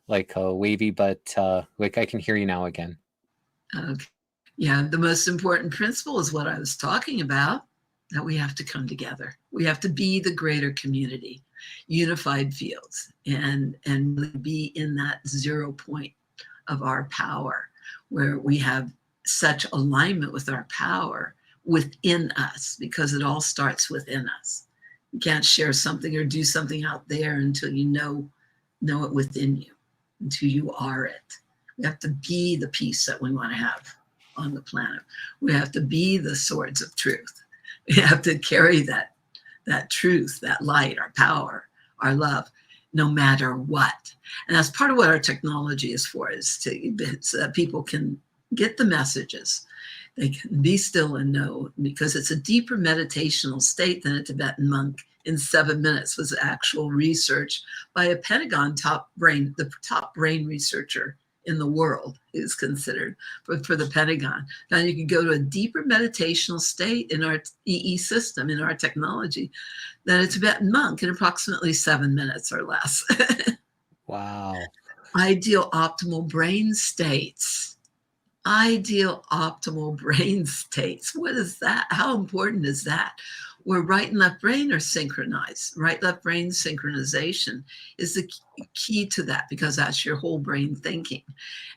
S3: like wavy, but like I can hear you now again.
S4: Okay. Yeah, the most important principle is what I was talking about, that we have to come together. We have to be the greater community, unified fields, and really be in that 0 point of our power, where we have such alignment with our power within us, because it all starts within us. You can't share something or do something out there until you know it within you, until you are it. We have to be the peace that we want to have on the planet. We have to be the swords of truth. We have to carry that truth, that light, our power, our love, no matter what. And that's part of what our technology is for, is so that people can get the messages. They can be still and know, because it's a deeper meditational state than a Tibetan monk in 7 minutes, was actual research by a Pentagon the top brain researcher in the world is considered for the Pentagon. Now you can go to a deeper meditational state in our EE system, in our technology, than a Tibetan monk in approximately 7 minutes or less.
S3: Wow.
S4: Ideal optimal brain states. Ideal optimal brain states. What is that? How important is that? Where right and left brain are synchronized. Right left brain synchronization is the key to that, because that's your whole brain thinking.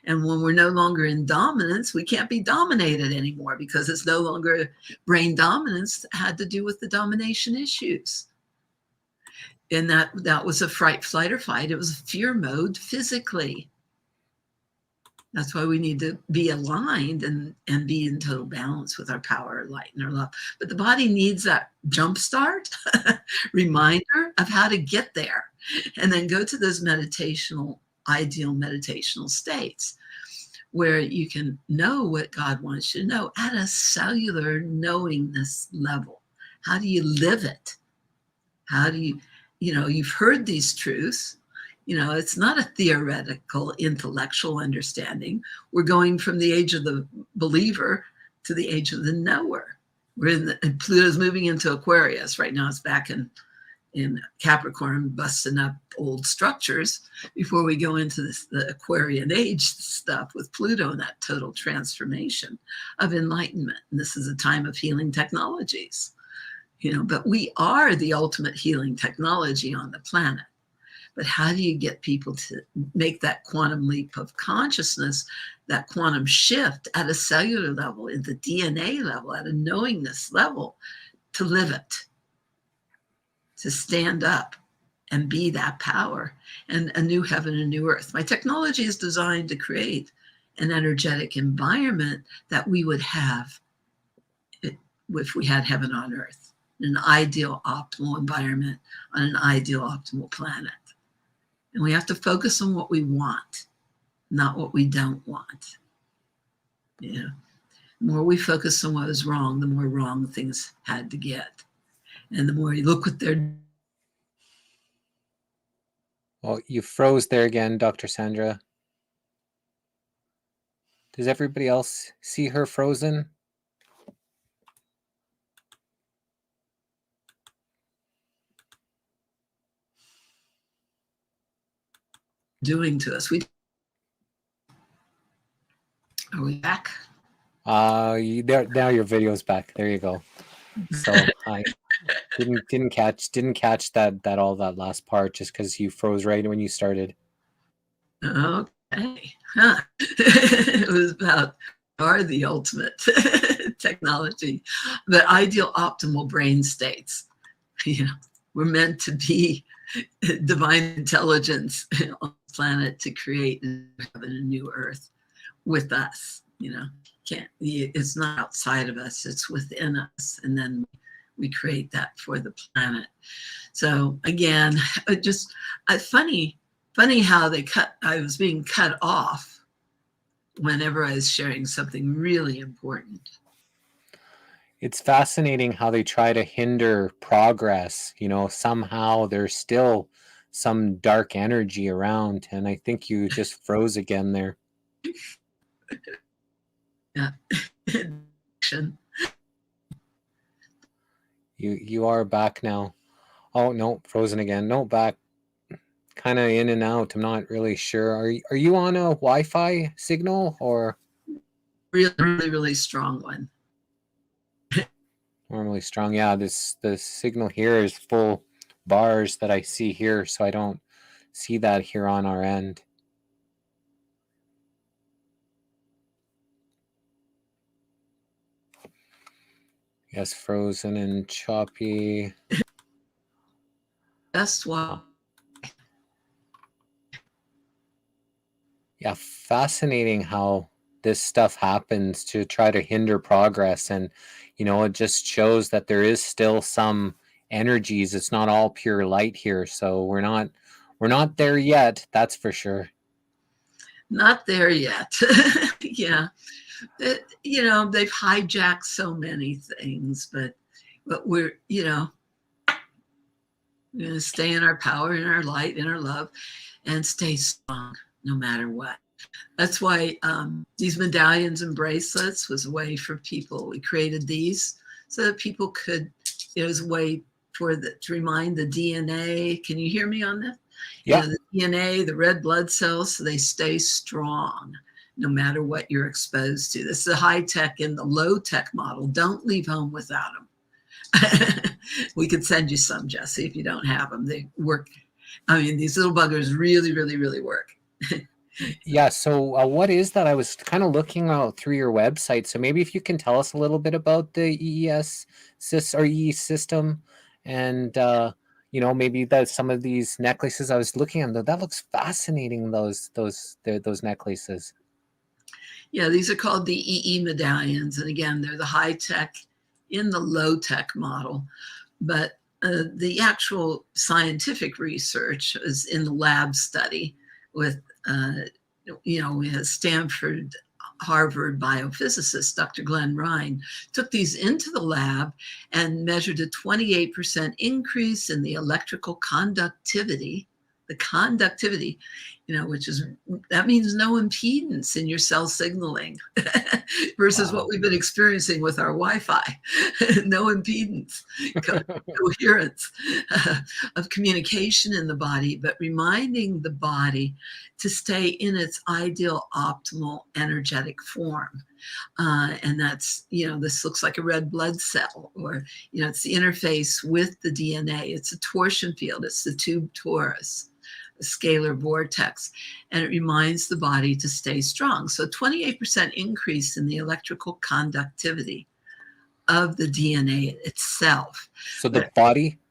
S4: And when we're no longer in dominance, we can't be dominated anymore, because it's no longer brain dominance. It had to do with the domination issues. And that was a fright, flight, or fight. It was a fear mode physically. That's why we need to be aligned and be in total balance with our power, light, and our love. But the body needs that jump start, reminder of how to get there, and then go to those ideal meditational states where you can know what God wants you to know at a cellular knowingness level. How do you live it? How do you, you've heard these truths. It's not a theoretical, intellectual understanding. We're going from the age of the believer to the age of the knower. And Pluto's moving into Aquarius. Right now it's back in Capricorn, busting up old structures before we go into the Aquarian age stuff with Pluto and that total transformation of enlightenment. And this is a time of healing technologies, but we are the ultimate healing technology on the planet. But how do you get people to make that quantum leap of consciousness, that quantum shift at a cellular level, at the DNA level, at a knowingness level, to live it, to stand up and be that power, and a new heaven, a new earth? My technology is designed to create an energetic environment that we would have if we had heaven on earth, an ideal optimal environment on an ideal optimal planet. And we have to focus on what we want, not what we don't want. You know, the more we focus on what was wrong, the more wrong things had to get. And the more you look what they're...
S3: Oh, you froze there again, Dr. Sandra. Does everybody else see her frozen?
S4: doing to us. Are we back?
S3: Now your video's back. There you go. So I didn't catch that all that last part just because you froze right when you started.
S4: Okay. Huh. It was about the ultimate technology, the ideal optimal brain states. You know, we're meant to be divine intelligence on the planet to create a new earth with us. You know, it's not outside of us, it's within us, and then we create that for the planet. So again, funny how I was being cut off whenever I was sharing something really important.
S3: It's fascinating how they try to hinder progress. You know, somehow there's still some dark energy around, and I think you just froze again there.
S4: Yeah.
S3: You are back now. Oh no, frozen again. No, back. Kind of in and out. I'm not really sure. Are you on a Wi-Fi signal or
S4: really strong one?
S3: Normally strong. Yeah, the signal here is full bars that I see here, so I don't see that here on our end. Yes, frozen and choppy.
S4: That's why.
S3: Yeah, fascinating how this stuff happens to try to hinder progress, and you know, it just shows that there is still some energies. It's not all pure light here, so we're not there yet, that's for sure.
S4: Not there yet. Yeah. You know, they've hijacked so many things, but we're, you know, we're going to stay in our power, in our light, in our love, and stay strong no matter what. That's why these medallions and bracelets was a way for people. We created these so that people could, it was a way to remind the DNA. Can you hear me on that?
S3: Yeah.
S4: You know, the DNA, the red blood cells, so they stay strong no matter what you're exposed to. This is a high tech and the low tech model. Don't leave home without them. We could send you some, Jesse, if you don't have them. They work. I mean, these little buggers really, really, really work.
S3: Yeah. So what is that? I was kind of looking out through your website. So maybe if you can tell us a little bit about the EES system and, you know, maybe that some of these necklaces I was looking at, that looks fascinating. Those necklaces.
S4: Yeah, these are called the EE medallions. And again, they're the high tech in the low tech model. But the actual scientific research is in the lab study with, you know, we had Stanford, Harvard biophysicist, Dr. Glenn Ryan, took these into the lab and measured a 28% increase in the electrical conductivity. The conductivity, you know, that means no impedance in your cell signaling versus
S3: Wow.
S4: what we've been experiencing with our Wi-Fi. No impedance, coherence of communication in the body, but reminding the body to stay in its ideal, optimal, energetic form. And that's, you know, this looks like a red blood cell, or, you know, it's the interface with the DNA. It's a torsion field. It's the tube torus, the scalar vortex, and it reminds the body to stay strong. So 28% increase in the electrical conductivity of the DNA itself.
S3: So the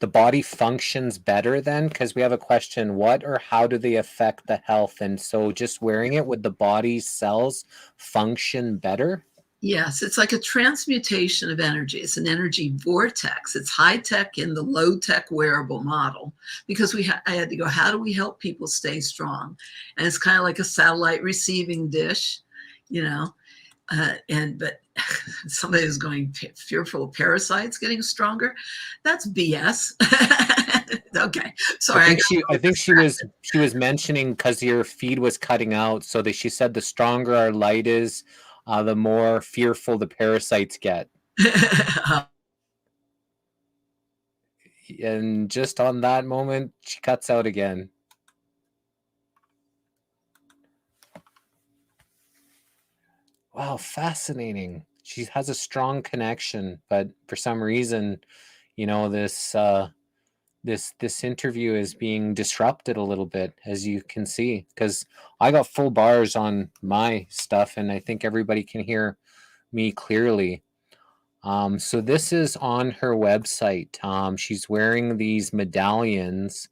S3: body functions better then, because we have a question, what or how do they affect the health? And so just wearing it, would the body's cells function better?
S4: Yes, it's like a transmutation of energy. It's an energy vortex. It's high tech in the low tech wearable model, because I had to go, how do we help people stay strong? And it's kind of like a satellite receiving dish, you know. But somebody was going, fearful of parasites getting stronger. That's BS. Okay, sorry.
S3: I think she was mentioning, because your feed was cutting out, so that she said the stronger our light is, the more fearful the parasites get. And just on that moment, she cuts out again. Wow, fascinating. She has a strong connection, but for some reason, this this interview is being disrupted a little bit, as you can see, because I got full bars on my stuff, and I think everybody can hear me clearly. So this is on her website. She's wearing these medallions.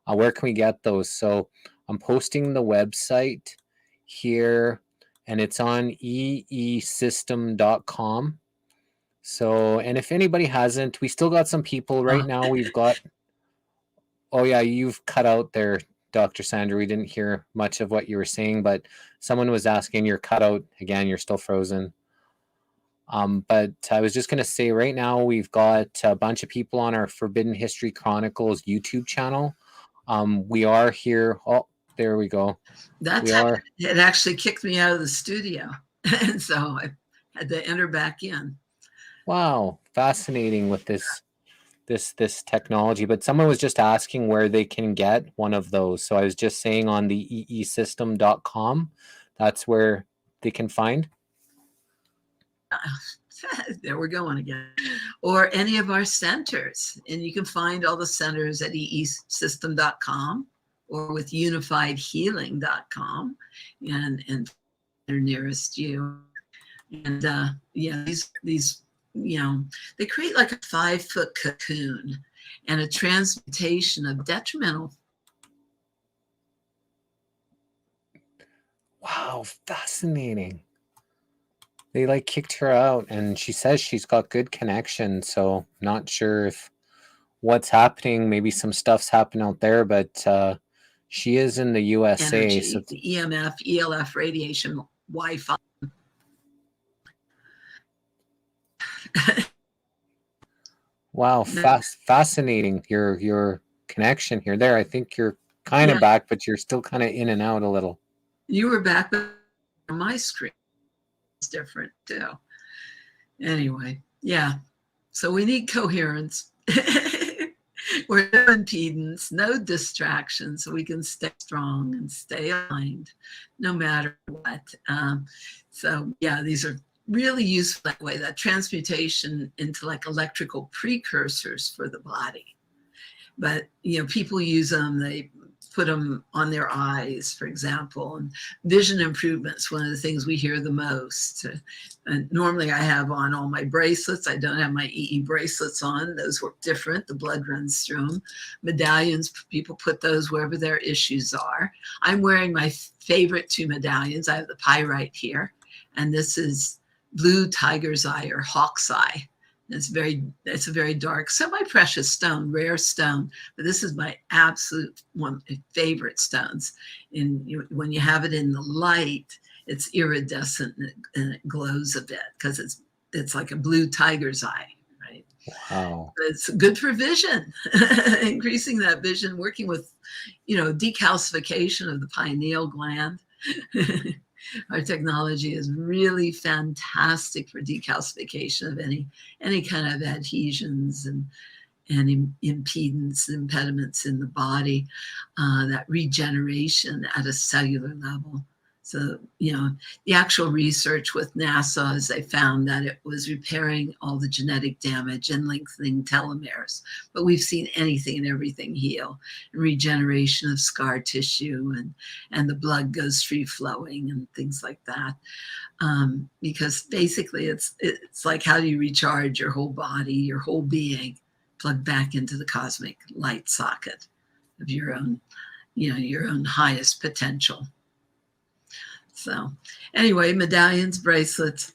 S3: Where can we get those? So I'm posting the website here, and it's on eesystem.com. So, and if anybody hasn't, we still got some people right now. We've got, oh yeah, you've cut out there, Dr. Sandra. We didn't hear much of what you were saying, but someone was asking, you're cut out again, you're still frozen. But I was just going to say, right now we've got a bunch of people on our Forbidden History Chronicles YouTube channel. We are here. Oh, there we go.
S4: It actually kicked me out of the studio. And so I had to enter back in.
S3: Wow. Fascinating with this technology. But someone was just asking where they can get one of those. So I was just saying on the eesystem.com, that's where they can find.
S4: There we're going again. Or any of our centers. And you can find all the centers at eesystem.com or with unifiedhealing.com and they're nearest you. And these they create like a 5-foot cocoon and a transmutation of detrimental.
S3: Wow, fascinating. They like kicked her out, and she says she's got good connection, so not sure if what's happening. Maybe some stuff's happening out there, but she is in the USA.
S4: Energy,
S3: so
S4: the EMF, ELF radiation, Wi-Fi.
S3: Wow, fascinating. Your connection here. There, I think you're kind of back, but you're still kind of in and out a little.
S4: You were back on my screen. It's different too. Anyway, yeah. So we need coherence. We're no impedance, no distractions, so we can stay strong and stay aligned no matter what. So yeah, these are really useful that way, that transmutation into like electrical precursors for the body. But people use them, they put them on their eyes, for example, and vision improvements, one of the things we hear the most. And normally I have on all my bracelets. I don't have my EE bracelets on. Those work different. The blood runs through them. Medallions, people put those wherever their issues are. I'm wearing my favorite 2 medallions. I have the pyrite here, and this is blue tiger's eye or hawk's eye. It's a very dark, semi-precious stone, rare stone, but this is my absolute one of my favorite stones. And when you have it in the light, it's iridescent and it glows a bit because it's like a blue tiger's eye, right?
S3: Wow.
S4: But it's good for vision, increasing that vision, working with, decalcification of the pineal gland. Our technology is really fantastic for decalcification of any kind of adhesions and impedance, impediments in the body, that regeneration at a cellular level. So, the actual research with NASA is they found that it was repairing all the genetic damage and lengthening telomeres. But we've seen anything and everything heal, and regeneration of scar tissue, and the blood goes free flowing and things like that. Because basically it's like, how do you recharge your whole body, your whole being, plug back into the cosmic light socket of your own, your own highest potential. So anyway, medallions, bracelets,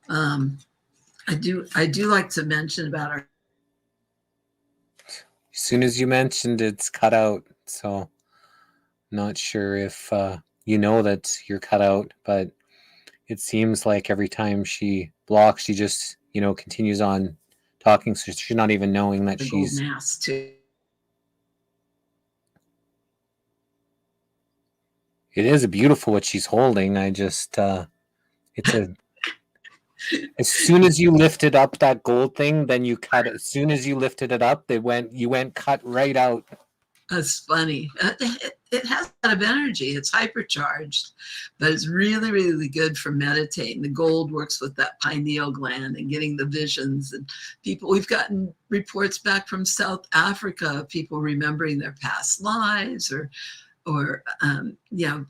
S4: I do like to mention about our.
S3: As soon as you mentioned it's cut out, so not sure if you know that you're cut out, but it seems like every time she blocks, she just, continues on talking, so she's not even knowing that
S4: The gold
S3: she's.
S4: mask too.
S3: It is beautiful what she's holding. I just, it's a. As soon as you lifted up that gold thing, then you cut it. As soon as you lifted it up, you went cut right out.
S4: That's funny. It has a lot of energy. It's hypercharged, but it's really, really good for meditating. The gold works with that pineal gland and getting the visions. And we've gotten reports back from South Africa, people remembering their past lives or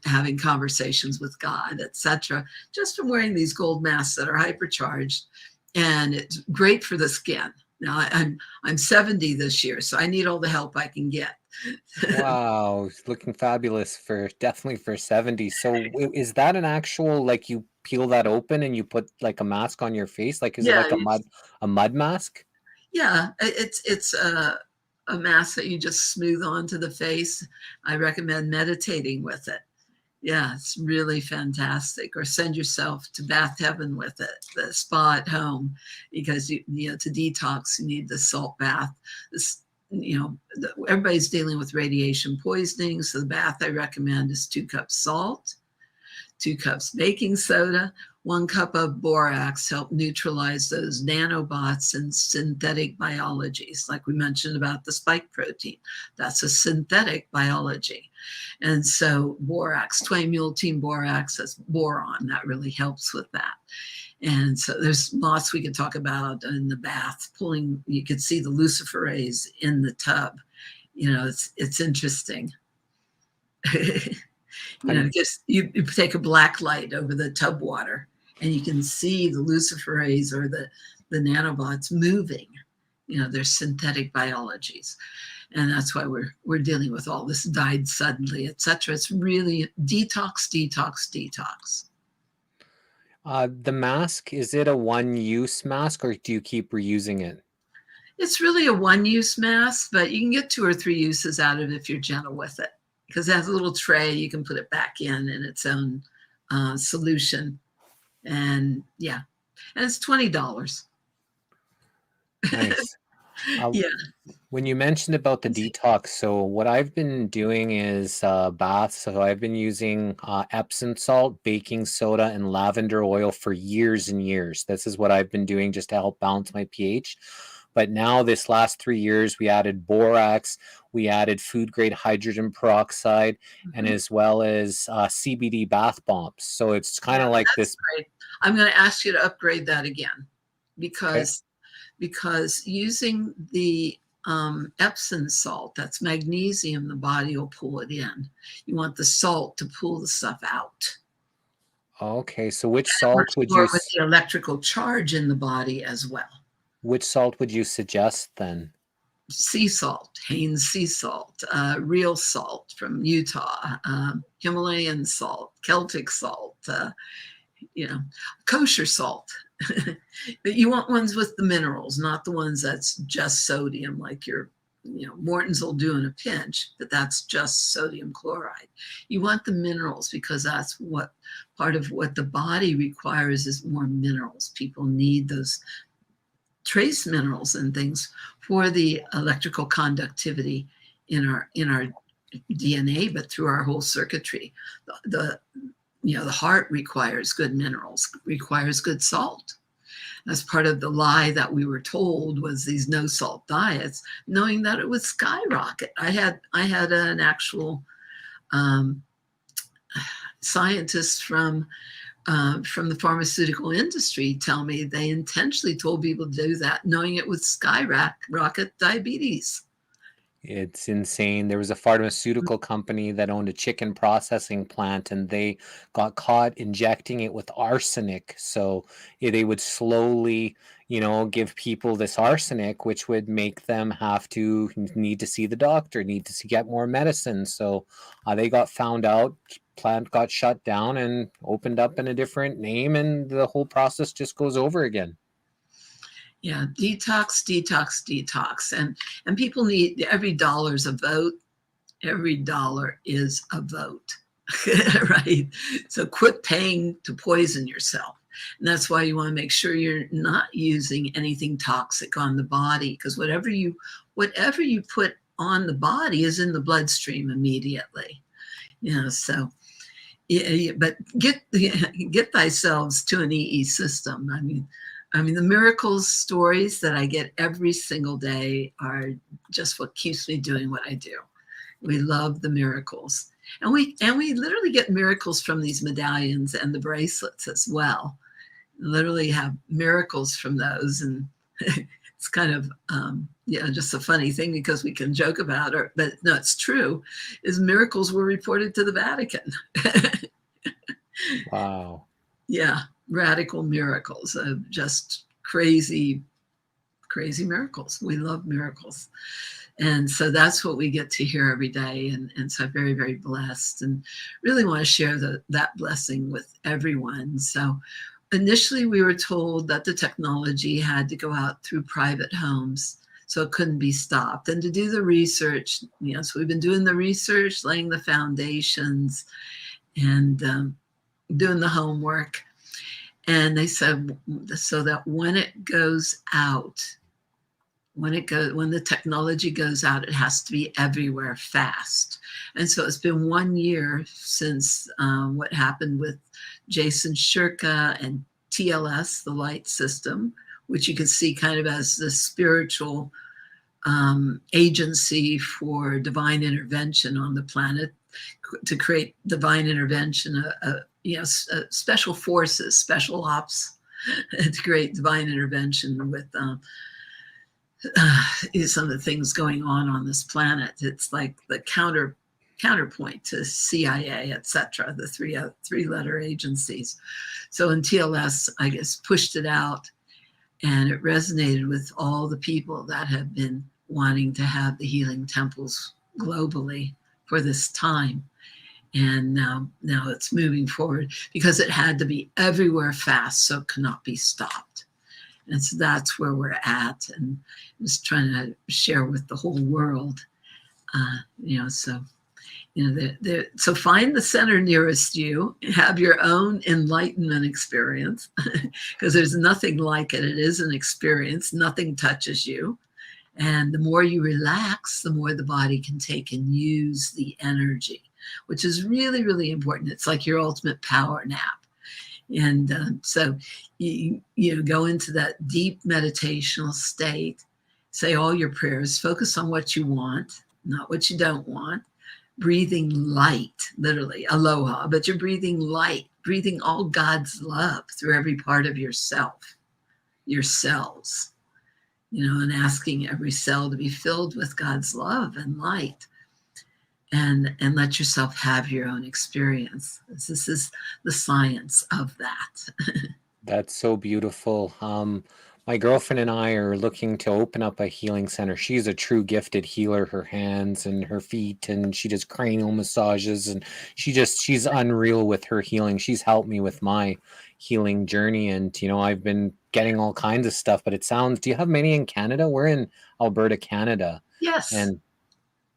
S4: having conversations with God, etc., just from wearing these gold masks that are hypercharged. And it's great for the skin. Now I'm 70 this year, so I need all the help I can get.
S3: Wow, looking fabulous definitely for 70. So is that an actual, like, you peel that open and you put like a mask on your face? Like, is it like a mud mask?
S4: Yeah, it's a mask that you just smooth onto the face. I recommend meditating with it. Yeah, it's really fantastic. Or send yourself to bath heaven with it, the spa at home, because to detox you need the salt bath. Everybody's dealing with radiation poisoning, so the bath I recommend is 2 cups salt, 2 cups baking soda, 1 cup of borax, help neutralize those nanobots and synthetic biologies, like we mentioned about the spike protein. That's a synthetic biology. And so borax, 20-multine borax, that's boron, that really helps with that. And so there's lots we could talk about in the bath. You could see the luciferase in the tub. It's interesting. Just you take a black light over the tub water, and you can see the luciferase or the nanobots moving. They're synthetic biologies, and that's why we're dealing with all this died suddenly, etc. It's really detox.
S3: The mask, is it a one-use mask, or do you keep reusing it?
S4: It's really a one-use mask, but you can get 2 or 3 uses out of it if you're gentle with it, because it has a little tray. You can put it back in its own solution. And it's $20.
S3: Nice.
S4: Yeah.
S3: When you mentioned about the detox, so what I've been doing is baths. So I've been using Epsom salt, baking soda, and lavender oil for years and years. This is what I've been doing just to help balance my pH. But now this last 3 years, we added borax, we added food grade hydrogen peroxide, and as well as CBD bath bombs. So it's kind of like this.
S4: Right. I'm going to ask you to upgrade that again, because using the Epsom salt, that's magnesium, the body will pull it in. You want the salt to pull the stuff out.
S3: Okay, so which salt would you?
S4: With the electrical charge in the body as well.
S3: Which salt would you suggest then?
S4: Sea salt, Haines sea salt, real salt from Utah, Himalayan salt, Celtic salt, kosher salt. But you want ones with the minerals, not the ones that's just sodium, like your Morton's will do in a pinch, but that's just sodium chloride. You want the minerals, because that's what part of what the body requires is more minerals. People need those trace minerals and things for the electrical conductivity in our DNA, but through our whole circuitry. The heart requires good minerals, requires good salt. That's part of the lie that we were told, was these no salt diets, knowing that it would skyrocket. I had an actual scientist from the pharmaceutical industry tell me they intentionally told people to do that, knowing it would skyrocket diabetes.
S3: It's insane. There was a pharmaceutical company that owned a chicken processing plant, and they got caught injecting it with arsenic. So they would slowly, give people this arsenic, which would make them need to see the doctor, get more medicine. So they got found out. plant got shut down and opened up in a different name, and the whole process just goes over again.
S4: Yeah, detox, detox, detox. And people need, every dollar's a vote. Every dollar is a vote, right? So quit paying to poison yourself. And that's why you want to make sure you're not using anything toxic on the body, because whatever you put on the body is in the bloodstream immediately. So yeah, but get thyself to an EE system. I mean, the miracles stories that I get every single day are just what keeps me doing what I do. We love the miracles, and we literally get miracles from these medallions and the bracelets as well. Literally have miracles from those, and it's kind of just a funny thing because we can joke about it, but no, it's true. Is miracles were reported to the Vatican.
S3: Wow.
S4: Yeah, radical miracles of just crazy miracles. We love miracles. And so that's what we get to hear every day. And so I'm very, very blessed and really want to share that blessing with everyone. So initially we were told that the technology had to go out through private homes, so it couldn't be stopped. And to do the research, so we've been doing the research, laying the foundations, and doing the homework. And they said, so that when it goes out, when the technology goes out, it has to be everywhere fast. And so it's been 1 year since what happened with Jason Shirka and TLS, the light system, which you can see kind of as the spiritual agency for divine intervention on the planet, to create divine intervention, special forces, special ops, to create divine intervention with some of the things going on this planet. It's like the counterpoint to CIA, etc., the three-letter agencies. So in TLS, I guess, pushed it out, and it resonated with all the people that have been wanting to have the healing temples globally for this time. And now it's moving forward because it had to be everywhere fast, so it could not be stopped. And so that's where we're at, and I'm just trying to share with the whole world, so find the center nearest you, have your own enlightenment experience, because there's nothing like it. It is an experience. Nothing touches you. And the more you relax, the more the body can take and use the energy, which is really, really important. It's like your ultimate power nap. And so you go into that deep meditational state, say all your prayers, focus on what you want, not what you don't want, breathing light, literally, aloha, but you're breathing light, breathing all God's love through every part of yourself, your cells, and asking every cell to be filled with God's love and light. And let yourself have your own experience. This is the science of that.
S3: That's so beautiful. My girlfriend and I are looking to open up a healing center. She's a true gifted healer, her hands and her feet, and she does cranial massages, and she's unreal with her healing. She's helped me with my healing journey, and I've been getting all kinds of stuff, but do you have many in Canada? We're in Alberta, Canada.
S4: Yes.
S3: And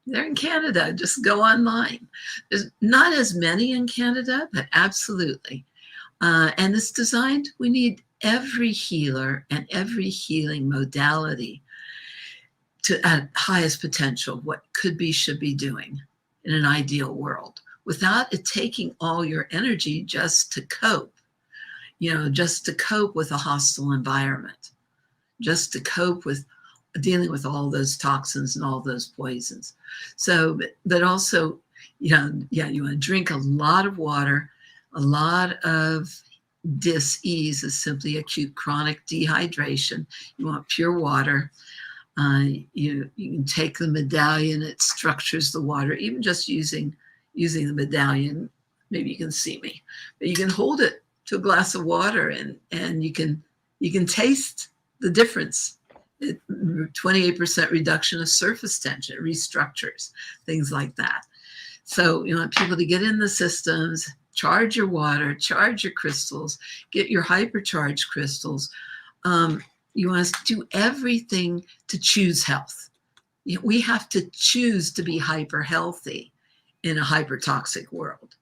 S4: they're in Canada. Just go online. There's not as many in Canada, but absolutely. And it's designed, we need every healer and every healing modality at highest potential, what should be doing in an ideal world, without it taking all your energy just to cope, just to cope with a hostile environment, just to cope with dealing with all those toxins and all those poisons. So, but also, you want to drink a lot of water. A lot of dis-ease is simply acute chronic dehydration. You want pure water. You can take the medallion, it structures the water, even just using the medallion. Maybe you can see me, but you can hold it to a glass of water and you can taste the difference. 28% reduction of surface tension, restructures, things like that. So you want people to get in the systems, charge your water, charge your crystals, get your hypercharged crystals. You want us to do everything to choose health. We have to choose to be hyper healthy in a hyper toxic world.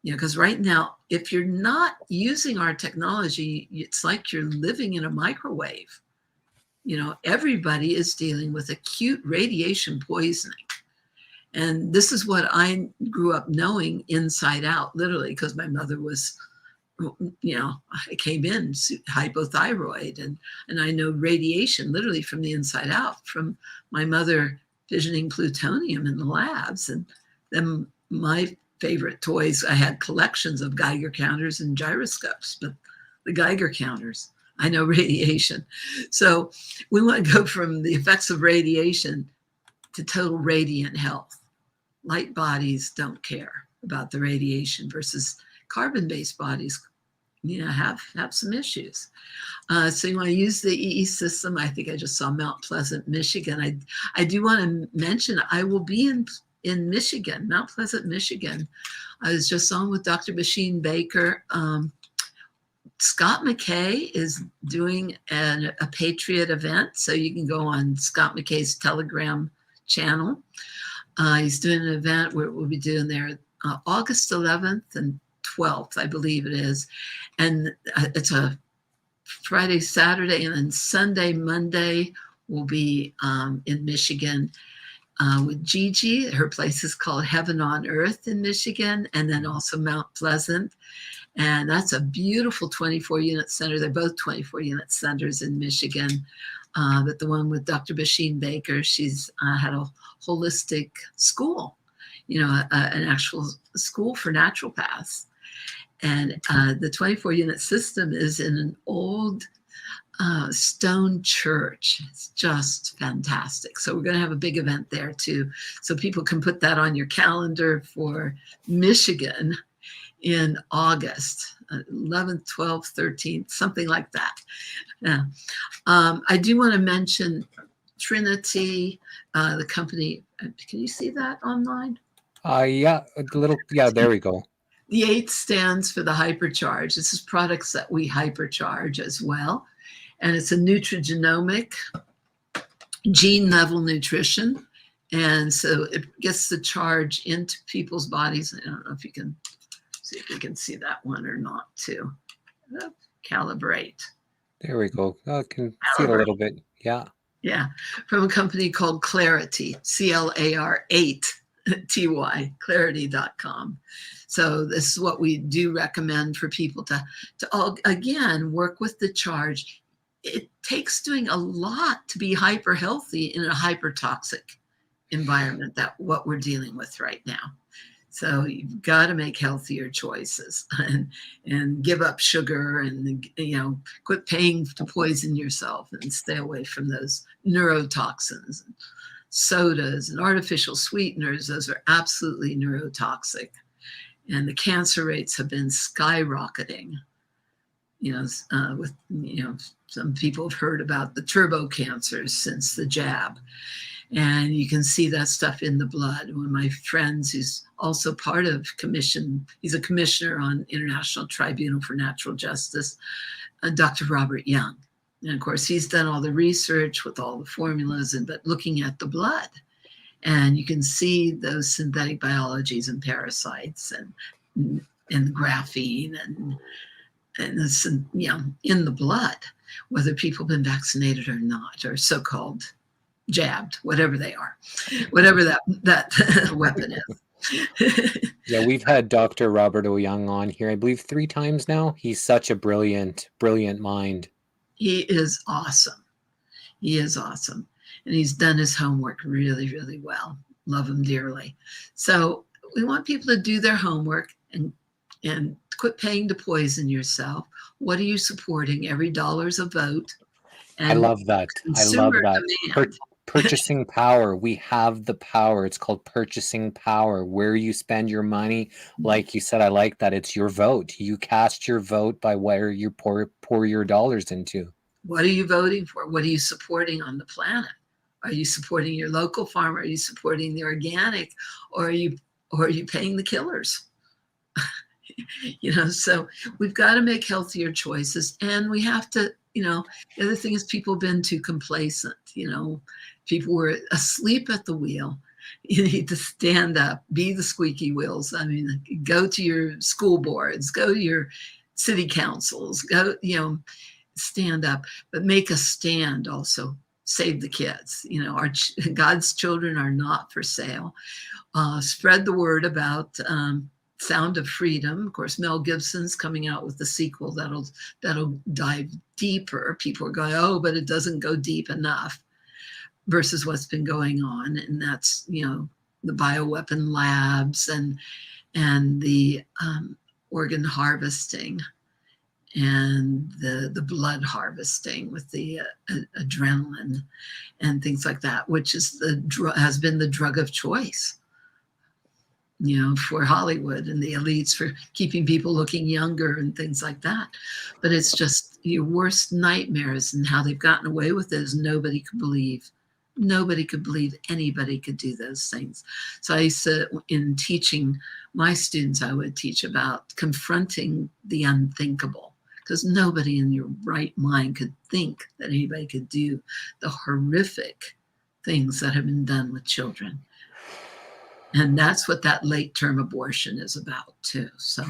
S4: Because right now, if you're not using our technology, it's like you're living in a microwave. Everybody is dealing with acute radiation poisoning. And this is what I grew up knowing inside out, literally, because my mother was, I came in hypothyroid, and I know radiation literally from the inside out, from my mother fissioning plutonium in the labs. And then my favorite toys, I had collections of Geiger counters and gyroscopes, but the Geiger counters, I know radiation. So we want to go from the effects of radiation to total radiant health. Light bodies don't care about the radiation versus carbon-based bodies, have some issues. So you want to use the EE system. I think I just saw Mount Pleasant, Michigan. I do want to mention I will be in Michigan, Mount Pleasant, Michigan. I was just on with Dr. Basheen Baker. Scott McKay is doing a Patriot event, so you can go on Scott McKay's Telegram channel. He's doing an event where we'll be doing there August 11th and 12th, I believe it is. And it's a Friday, Saturday, and then Sunday, Monday, we'll be in Michigan with Gigi. Her place is called Heaven on Earth in Michigan, and then also Mount Pleasant. And that's a beautiful 24-unit center. They're both 24-unit centers in Michigan. But the one with Dr. Basheen Baker, she's had a holistic school, an actual school for naturopaths. And the 24-unit system is in an old stone church. It's just fantastic. So we're going to have a big event there too. So people can put that on your calendar for Michigan in August, 11th, 12th, 13th, something like that. Yeah. I do want to mention Trinity, the company. Can you see that online?
S3: Yeah, a little. Yeah, there we go.
S4: The 8 stands for the hypercharge. This is products that we hypercharge as well. And it's a nutrigenomic, gene level nutrition. And so it gets the charge into people's bodies. I don't know if you can see if you can see that one or not too. Calibrate.
S3: There we go. I can see it a little bit. Yeah.
S4: Yeah. From a company called Clarity, CLAR8TY, clarity.com. So this is what we do recommend for people to all, again, work with the charge. It takes doing a lot to be hyper healthy in a hyper toxic environment, that what we're dealing with right now. So you've got to make healthier choices and give up sugar and, quit paying to poison yourself and stay away from those neurotoxins, and sodas and artificial sweeteners. Those are absolutely neurotoxic. And the cancer rates have been skyrocketing. Some people have heard about the turbo cancers since the jab. And you can see that stuff in the blood. One of my friends who's also part of he's a commissioner on International Tribunal for Natural Justice, Dr. Robert Young. And of course, he's done all the research with all the formulas, but looking at the blood. And you can see those synthetic biologies and parasites and graphene and this, in the blood, whether people have been vaccinated or not, or so-called jabbed, whatever they are, whatever that weapon is.
S3: Yeah, we've had Dr. Robert O. Young on here, I believe 3 times now. He's such a brilliant mind.
S4: He is awesome. He is awesome. And he's done his homework really, really well. Love him dearly. So we want people to do their homework and quit paying to poison yourself. What are you supporting? Every dollar's a vote. And
S3: I love that. Purchasing power. We have the power. It's called purchasing power. Where you spend your money, like you said, I like that. It's your vote. You cast your vote by where you pour your dollars into.
S4: What are you voting for? What are you supporting on the planet? Are you supporting your local farmer? Are you supporting the organic? Or are you or are you paying the killers? So we've got to make healthier choices, and we have to, the other thing is people have been too complacent. People were asleep at the wheel. You need to stand up, be the squeaky wheels. I mean, go to your school boards, go to your city councils, go, stand up, but make a stand also. Save the kids. God's children are not for sale. Spread the word about Sound of Freedom. Of course, Mel Gibson's coming out with the sequel that'll dive deeper. People are going, oh, but it doesn't go deep enough versus what's been going on. And that's, the bioweapon labs and the organ harvesting and the blood harvesting with the adrenaline and things like that, which is has been the drug of choice, for Hollywood and the elites, for keeping people looking younger and things like that. But it's just your worst nightmares, and how they've gotten away with it is nobody could believe. Nobody could believe anybody could do those things. So I used to, in teaching my students, I would teach about confronting the unthinkable, because nobody in your right mind could think that anybody could do the horrific things that have been done with children. And that's what that late-term abortion is about too. So,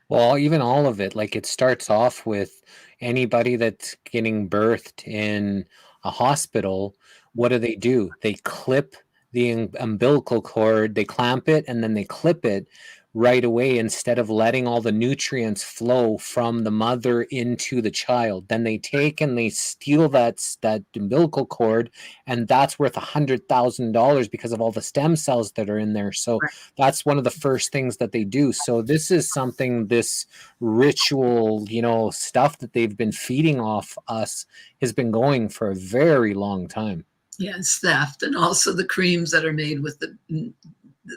S3: well, even all of it, like it starts off with anybody that's getting birthed in a hospital. What do? They clip the umbilical cord, they clamp it, and then they clip it right away instead of letting all the nutrients flow from the mother into the child. Then they take and they steal that umbilical cord, and that's worth $100,000 because of all the stem cells that are in there. So that's one of the first things that they do. So this is something, this ritual, stuff that they've been feeding off us has been going for a very long time.
S4: Yeah, it's theft, and also the creams that are made with the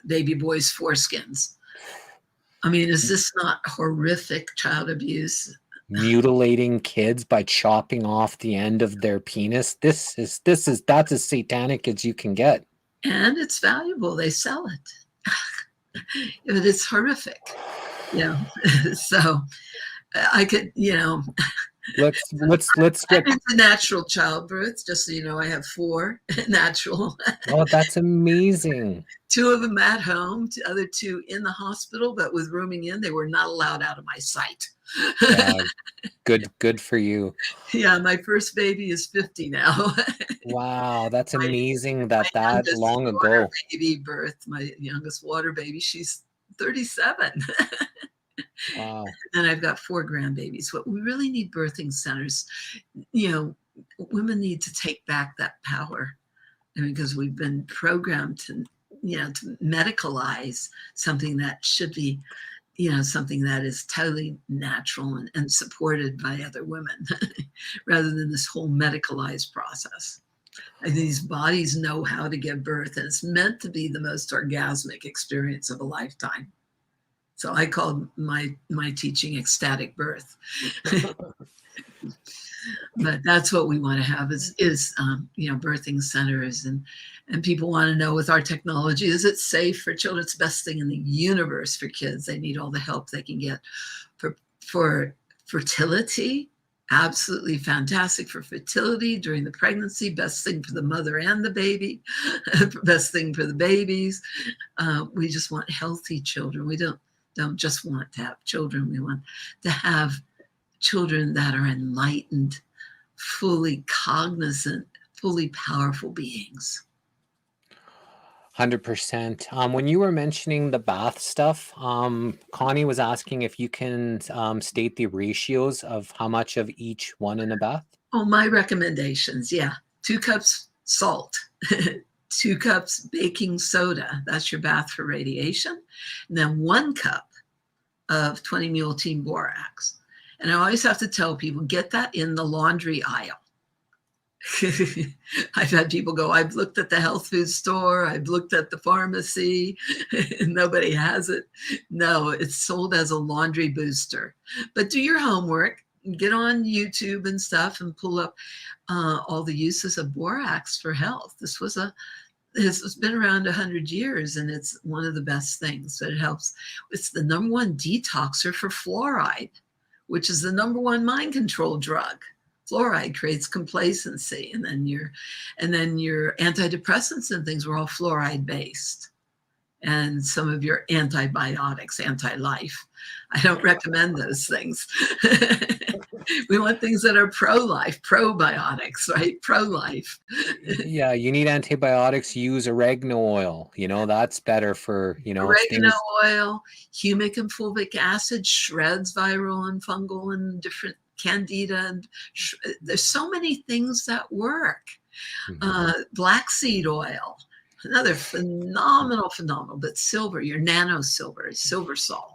S4: baby boys' foreskins. I mean, is this not horrific child abuse?
S3: Mutilating kids by chopping off the end of their penis. That's as satanic as you can get.
S4: And it's valuable. They sell it. But it's horrific. So I could,
S3: let's get
S4: into natural childbirth. Just so you know, I have 4 natural.
S3: Oh, that's amazing.
S4: 2 of them at home, the other 2 in the hospital, but with rooming in, they were not allowed out of my sight.
S3: Yeah, good for you.
S4: Yeah, my first baby is 50 now.
S3: Wow, that's amazing that long ago.
S4: Water baby birth, my youngest water baby, she's 37.
S3: Wow.
S4: And I've got 4 grandbabies. But we really need birthing centers. Women need to take back that power, because we've been programmed to medicalize something that should be, something that is totally natural and supported by other women, rather than this whole medicalized process. And these bodies know how to give birth, and it's meant to be the most orgasmic experience of a lifetime. So I called my teaching ecstatic birth. But that's what we want to have is birthing centers, and people want to know, with our technology, is it safe for children? It's the best thing in the universe for kids. They need all the help they can get for fertility. Absolutely fantastic for fertility during the pregnancy. Best thing for the mother and the baby. Best thing for the babies. We just want healthy children. We don't just want to have children. We want to have children that are enlightened, fully cognizant, fully powerful beings.
S3: 100%. When you were mentioning the bath stuff, Connie was asking if you can state the ratios of how much of each one in a bath.
S4: Oh, my recommendations. Yeah. 2 cups salt, 2 cups baking soda. That's your bath for radiation. And then 1 cup of 20 team borax. And I always have to tell people, get that in the laundry aisle. I've had people go, I've looked at the health food store, I've looked at the pharmacy, and nobody has it. No, it's sold as a laundry booster. But do your homework, get on YouTube and stuff, and pull up all the uses of borax for health. This was a it's been around 100 years, and it's one of the best things. So it helps. It's the number one detoxer for fluoride, which is the number one mind control drug. Fluoride creates complacency, and then your antidepressants and things were all fluoride based. And some of your antibiotics, anti-life. I don't recommend those things. We want things that are pro-life, probiotics, right? Pro-life.
S3: Yeah, you need antibiotics, use oregano oil. That's better for,
S4: Oregano
S3: things.
S4: oil, humic and fulvic acid shreds viral and fungal and different candida. And there's so many things that work. Black seed oil, another phenomenal, but silver, your nano silver, silver salt.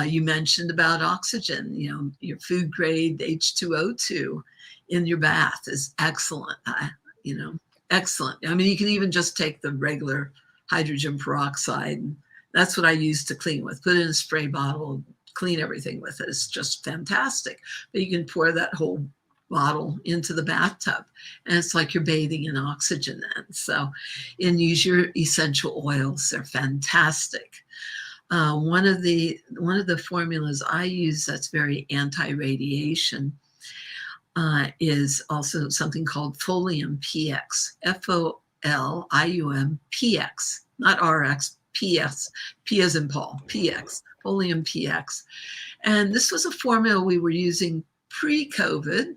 S4: You mentioned about oxygen, your food grade H2O2 in your bath is excellent, excellent. I mean, you can even just take the regular hydrogen peroxide. And that's what I use to clean with. Put it in a spray bottle, clean everything with it. It's just fantastic. But you can pour that whole bottle into the bathtub, and it's like you're bathing in oxygen then. So, and use your essential oils. They're fantastic. One of the formulas I use that's very anti-radiation is also something called Folium PX, Folium PX, not RX, PS, P as in Paul, PX, Folium PX. And this was a formula we were using pre-COVID,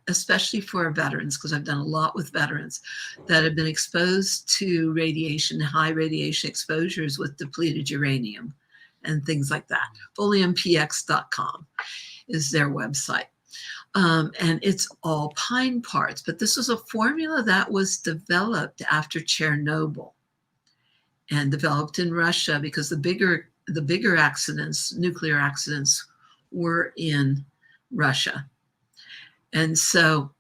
S4: especially for veterans, because I've done a lot with veterans that have been exposed to radiation, high radiation exposures with depleted uranium and things like that. FoliumPX.com is their website. And it's all pine parts, but this was a formula that was developed after Chernobyl and developed in Russia because the bigger accidents, nuclear accidents, were in Russia. And so,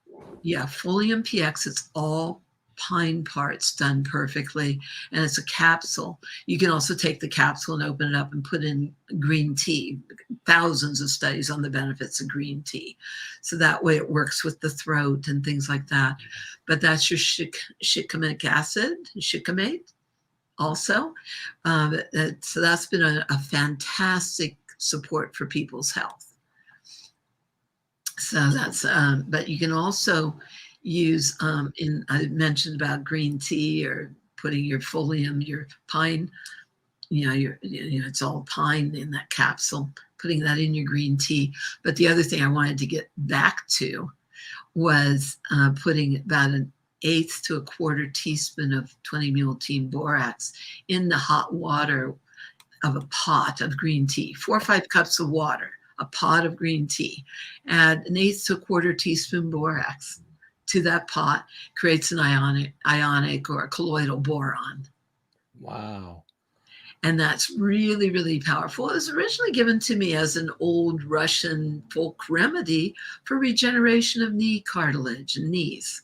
S4: yeah, Folium PX, it's all pine parts done perfectly. And it's a capsule. You can also take the capsule and open it up and put in green tea. Thousands of studies on the benefits of green tea. So that way it works with the throat and things like that. But that's your shikimic acid, shikimate also. So that's been a fantastic support for people's health. So that's, but you can also use, I mentioned about green tea or putting your Folium, your pine, it's all pine in that capsule, putting that in your green tea. But the other thing I wanted to get back to was putting about 1/8 to 1/4 teaspoon of 20-multein borax in the hot water of a pot of green tea, 4 or 5 cups of water. A pot of green tea, add 1/8 to 1/4 teaspoon borax to that pot, creates an ionic or a colloidal boron.
S3: Wow.
S4: And that's really, really powerful. It was originally given to me as an old Russian folk remedy for regeneration of knee cartilage and knees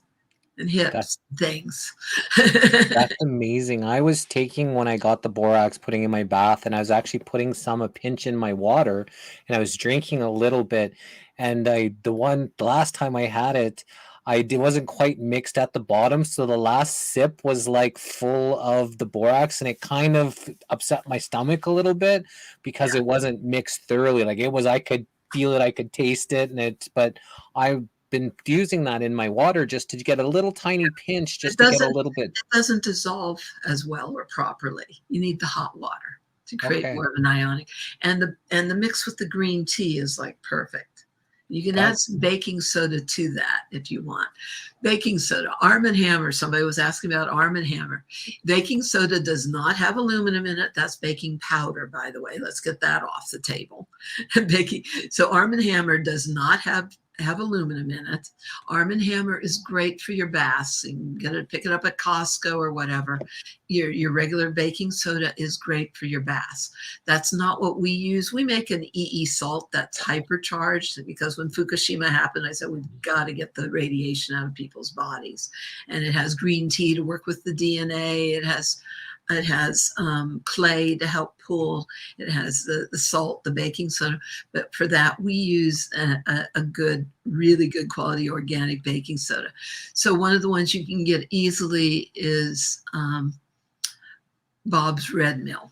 S4: and hips things.
S3: That's amazing. I was taking, when I got the borax, putting in my bath, and I was actually putting a pinch in my water, and I was drinking a little bit. And the last time I had it, it wasn't quite mixed at the bottom. So the last sip was like full of the borax, and it kind of upset my stomach a little bit because it wasn't mixed thoroughly. Like it was, I could feel it, I could taste it, but I've been using that in my water just to get a little tiny pinch, just to get a little bit.
S4: It doesn't dissolve as well or properly. You need the hot water to create more of an ionic. And the mix with the green tea is like perfect. You can add some baking soda to that if you want. Baking soda, Arm & Hammer. Somebody was asking about Arm & Hammer. Baking soda does not have aluminum in it. That's baking powder, by the way. Let's get that off the table. So Arm & Hammer does not have aluminum in it. Arm & Hammer is great for your baths. You can pick it up at Costco or whatever. Your regular baking soda is great for your baths. That's not what we use. We make an EE salt that's hypercharged because when Fukushima happened, I said, we've got to get the radiation out of people's bodies. And it has green tea to work with the DNA. It has It has clay to help pull. It has the salt, the baking soda. But for that, we use a good, really good quality organic baking soda. So one of the ones you can get easily is Bob's Red Mill.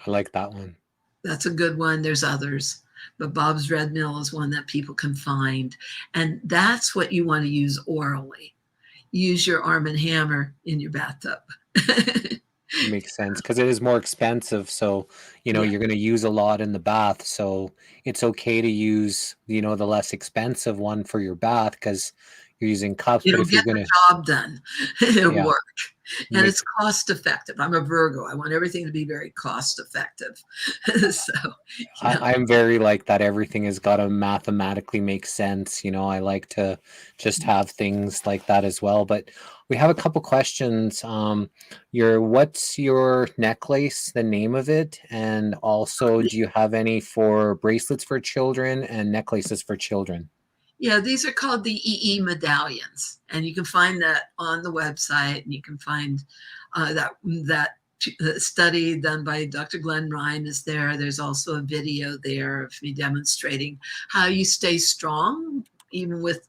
S3: I like that one.
S4: That's a good one. There's others, but Bob's Red Mill is one that people can find. And that's what you want to use orally. Use your Arm & Hammer in your bathtub.
S3: Makes sense, because it is more expensive. So, you know,
S4: Yeah.
S3: you're going to use a lot in the bath. So it's okay to use, you know, the less expensive one for your bath because you're using cups. But
S4: It'll
S3: if you're
S4: get the
S3: going to,
S4: job done. It'll
S3: yeah,
S4: work. And
S3: make,
S4: it's cost effective. I'm a Virgo. I want everything to be very cost effective. So, you know,
S3: I'm very like that. Everything has got to mathematically make sense. You know, I like to just have things like that as well. But we have a couple questions. What's your necklace, the name of it? And also, do you have any for bracelets for children and necklaces for children?
S4: yeah, these are called the EE medallions, and you can find that on the website. And you can find that study done by Dr. Glenn Ryan is there. There's also a video there of me demonstrating how you stay strong even with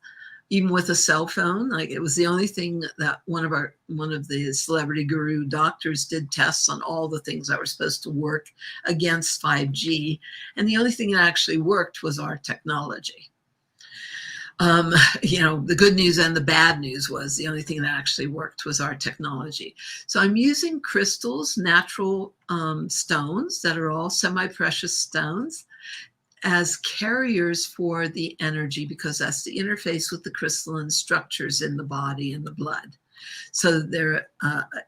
S4: a cell phone. Like, it was the only thing that one of the celebrity guru doctors did tests on all the things that were supposed to work against 5G, and the only thing that actually worked was our technology. You know, the good news and the bad news was the only thing that actually worked was our technology. So I'm using crystals, natural stones that are all semi-precious stones, as carriers for the energy, because that's the interface with the crystalline structures in the body and the blood. So they're,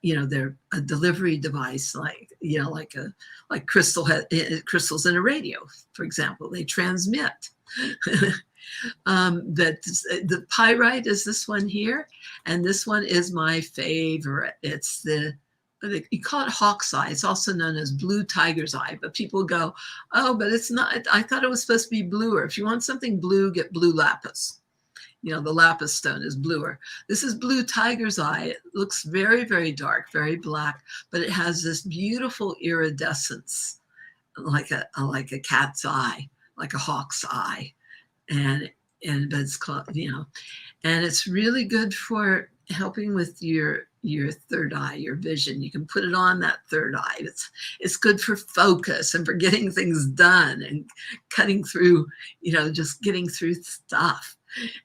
S4: they're a delivery device, like crystals in a radio, for example. They transmit. The pyrite is this one here, and this one is my favorite. It's you call it hawk's eye. It's also known as blue tiger's eye, but people go, oh, but it's not. I thought it was supposed to be bluer. If you want something blue, get blue lapis. You know, the lapis stone is bluer. This is blue tiger's eye. It looks very, very dark, very black, but it has this beautiful iridescence, like a cat's eye, like a hawk's eye. And but it's called, and it's really good for helping with your third eye, your vision. You can put it on that third eye. It's good for focus and for getting things done and cutting through, just getting through stuff.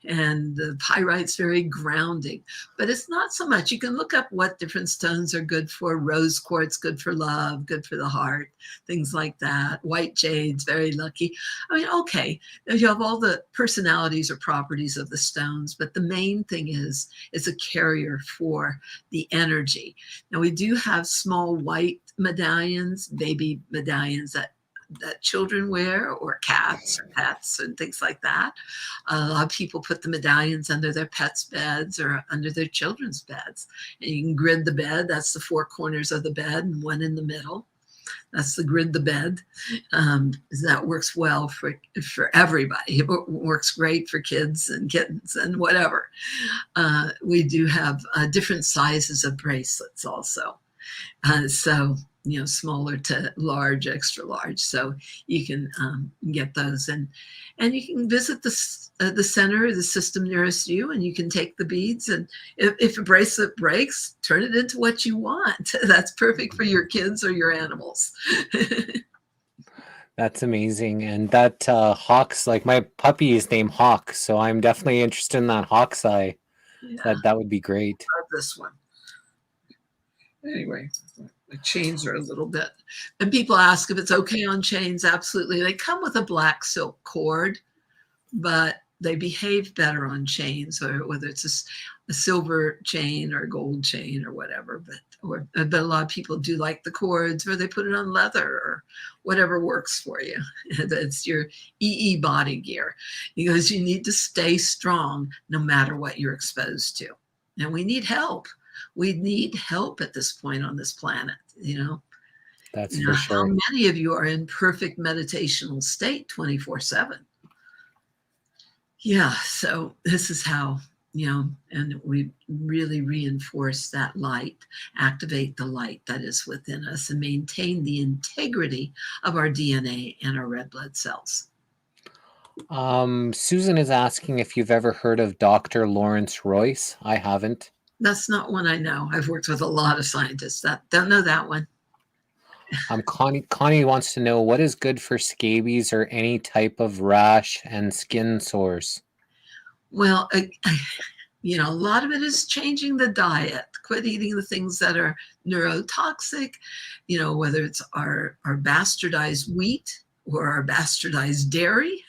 S4: And the pyrite's very grounding, but it's not so much. You can look up what different stones are good for. Rose quartz, good for love, good for the heart, things like that. White jade's very lucky. I mean, okay, you have all the personalities or properties of the stones, but the main thing is it's a carrier for the energy. Now, we do have small white medallions, baby medallions that children wear, or cats or pets and things like that. A lot of people put the medallions under their pets' beds or under their children's beds. And you can grid the bed. That's the four corners of the bed and one in the middle. That's the grid the bed. That works well for everybody. It works great for kids and kittens and whatever. We do have different sizes of bracelets also. Smaller to large, extra large. So you can get those, and you can visit the center, the system nearest you, and you can take the beads. And if a bracelet breaks, turn it into what you want. That's perfect for your kids or your animals.
S3: That's amazing. And that hawk's, like, my puppy is named Hawk, so I'm definitely interested in that hawk's eye.
S4: Yeah,
S3: That would be great.
S4: I love this one. Anyway, the chains are a little bit, and people ask if it's okay on chains. Absolutely. They come with a black silk cord, but they behave better on chains, or whether it's a silver chain or a gold chain or whatever. But a lot of people do like the cords, or they put it on leather or whatever works for you. That's your EE body gear, because you need to stay strong no matter what you're exposed to. And we need help. We need help at this point on this planet,
S3: That's for sure.
S4: How many of you are in perfect meditational state 24/7? Yeah, so this is how and we really reinforce that light, activate the light that is within us, and maintain the integrity of our DNA and our red blood cells.
S3: Susan is asking if you've ever heard of Dr. Lawrence Royce. I haven't.
S4: That's not one I know. I've worked with a lot of scientists that don't know that one.
S3: Connie wants to know what is good for scabies or any type of rash and skin sores.
S4: Well, a lot of it is changing the diet. Quit eating the things that are neurotoxic, whether it's our bastardized wheat or our bastardized dairy.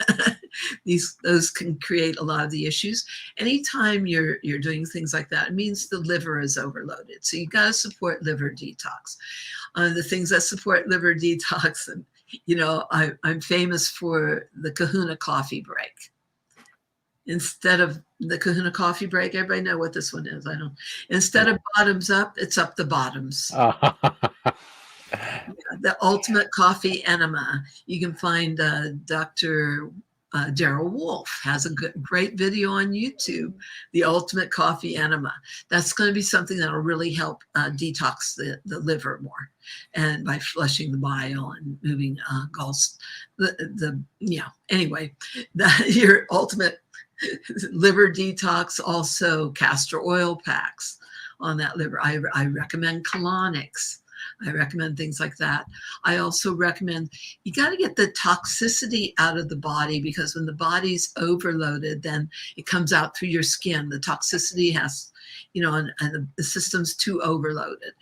S4: Those can create a lot of the issues. Anytime you're doing things like that, it means the liver is overloaded. So you got to support liver detox. The things that support liver detox, and I'm famous for the Kahuna coffee break. Instead of the Kahuna coffee break, everybody know what this one is. I don't. Instead of bottoms up, it's up the bottoms. The ultimate coffee enema. You can find Dr. Daryl Wolf has a great video on YouTube, The Ultimate Coffee Enema. That's going to be something that will really help detox the liver more, and by flushing the bile and moving gulls. Anyway, your ultimate liver detox, also castor oil packs on that liver. I recommend colonics. I recommend things like that. I also recommend you got to get the toxicity out of the body, because when the body's overloaded, then it comes out through your skin. The toxicity has, and the system's too overloaded.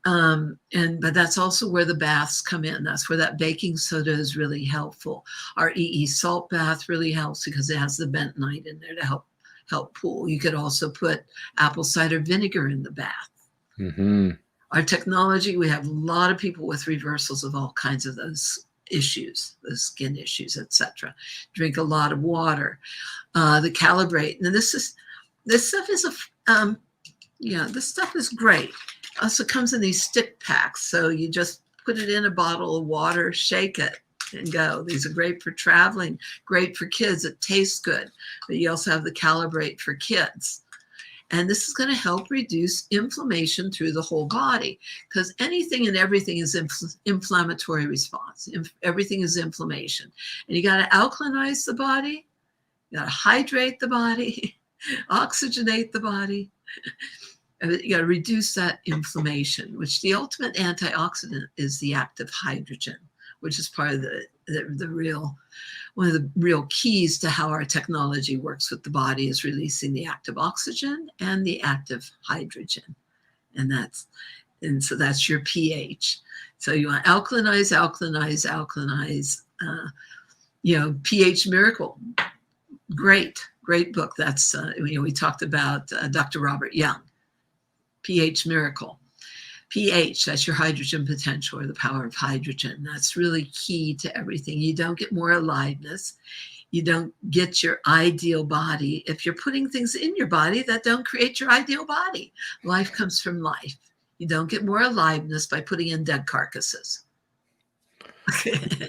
S4: But that's also where the baths come in. That's where that baking soda is really helpful. Our EE salt bath really helps because it has the bentonite in there to help pool. You could also put apple cider vinegar in the bath.
S3: Mm-hmm. Our
S4: technology, we have a lot of people with reversals of all kinds of those issues, those skin issues, etc. Drink a lot of water. The calibrate. And this stuff is great. Also comes in these stick packs. So you just put it in a bottle of water, shake it, and go. These are great for traveling, great for kids. It tastes good. But you also have the calibrate for kids. And this is going to help reduce inflammation through the whole body, because anything and everything is inflammatory response. Everything is inflammation. And you got to alkalinize the body. You got to hydrate the body, oxygenate the body. And you got to reduce that inflammation, which the ultimate antioxidant is the active hydrogen, which is part of one of the real keys to how our technology works with the body, is releasing the active oxygen and the active hydrogen. And so that's your pH. So you want to alkalinize. pH Miracle. Great book. That's, we talked about Dr. Robert Young. pH Miracle. pH, that's your hydrogen potential, or the power of hydrogen. That's really key to everything. You don't get more aliveness. You don't get your ideal body if you're putting things in your body that don't create your ideal body. Life comes from life. You don't get more aliveness by putting in dead carcasses.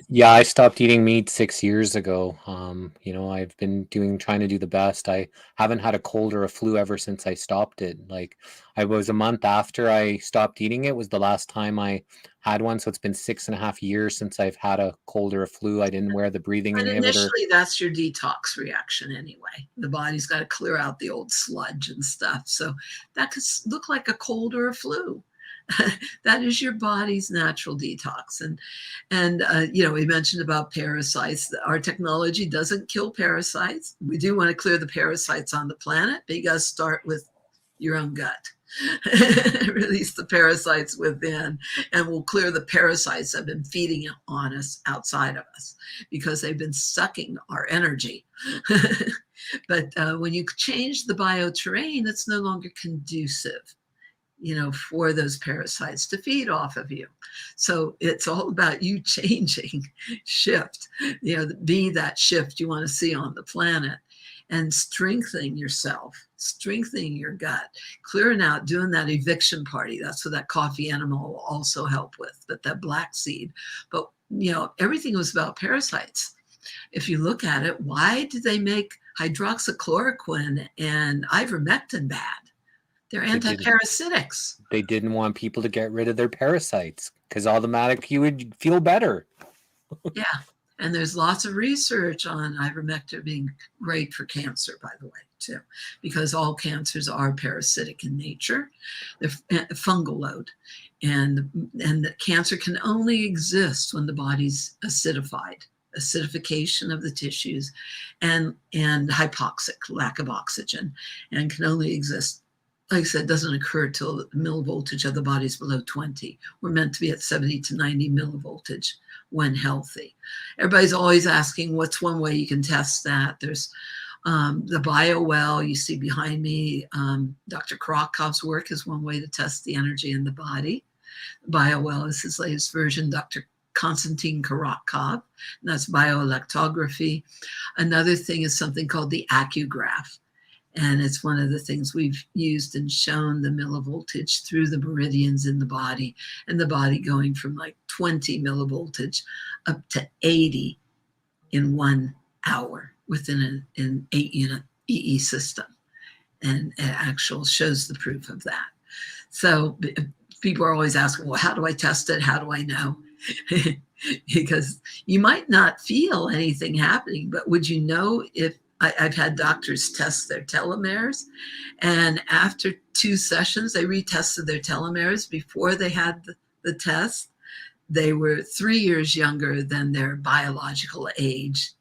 S3: Yeah, I stopped eating meat 6 years ago. I've been trying to do the best. I haven't had a cold or a flu ever since I stopped it. Like, I was a month after I stopped eating it was the last time I had one. So it's been 6.5 years since I've had a cold or a flu. I didn't wear the breathing inhibitor.
S4: Initially, that's your detox reaction anyway. The body's got to clear out the old sludge and stuff. So that could look like a cold or a flu. That is your body's natural detox. And we mentioned about parasites. Our technology doesn't kill parasites. We do want to clear the parasites on the planet, but you got to start with your own gut. Release the parasites within, and we'll clear the parasites that have been feeding on us outside of us, because they've been sucking our energy. But when you change the bioterrain, it's no longer conducive for those parasites to feed off of you. So it's all about you changing, shift, be that shift you want to see on the planet, and strengthening yourself, strengthening your gut, clearing out, doing that eviction party. That's what that coffee enema will also help with, but that black seed. But, everything was about parasites. if you look at it, why do they make hydroxychloroquine and ivermectin bad? They're antiparasitics.
S3: They didn't want people to get rid of their parasites because automatic you would feel better.
S4: Yeah. And there's lots of research on ivermectin being great for cancer, by the way, too, because all cancers are parasitic in nature. They're fungal load. And the cancer can only exist when the body's acidified, acidification of the tissues, and hypoxic, lack of oxygen, and can only exist, like I said, doesn't occur till the millivoltage of the body is below 20. We're meant to be at 70 to 90 millivoltage when healthy. Everybody's always asking, what's one way you can test that? There's the BioWell you see behind me. Dr. Korokov's work is one way to test the energy in the body. BioWell is his latest version, Dr. Konstantin Korokov, and that's bioelectrography. Another thing is something called the AccuGraph. And it's one of the things we've used and shown the millivoltage through the meridians in the body, and the body going from like 20 millivoltage up to 80 in 1 hour within an 8-unit EE system. And it actually shows the proof of that. So people are always asking, well, how do I test it? How do I know? Because you might not feel anything happening, but would you know if I've had doctors test their telomeres, and after 2 sessions, they retested their telomeres before they had the test. They were 3 years younger than their biological age.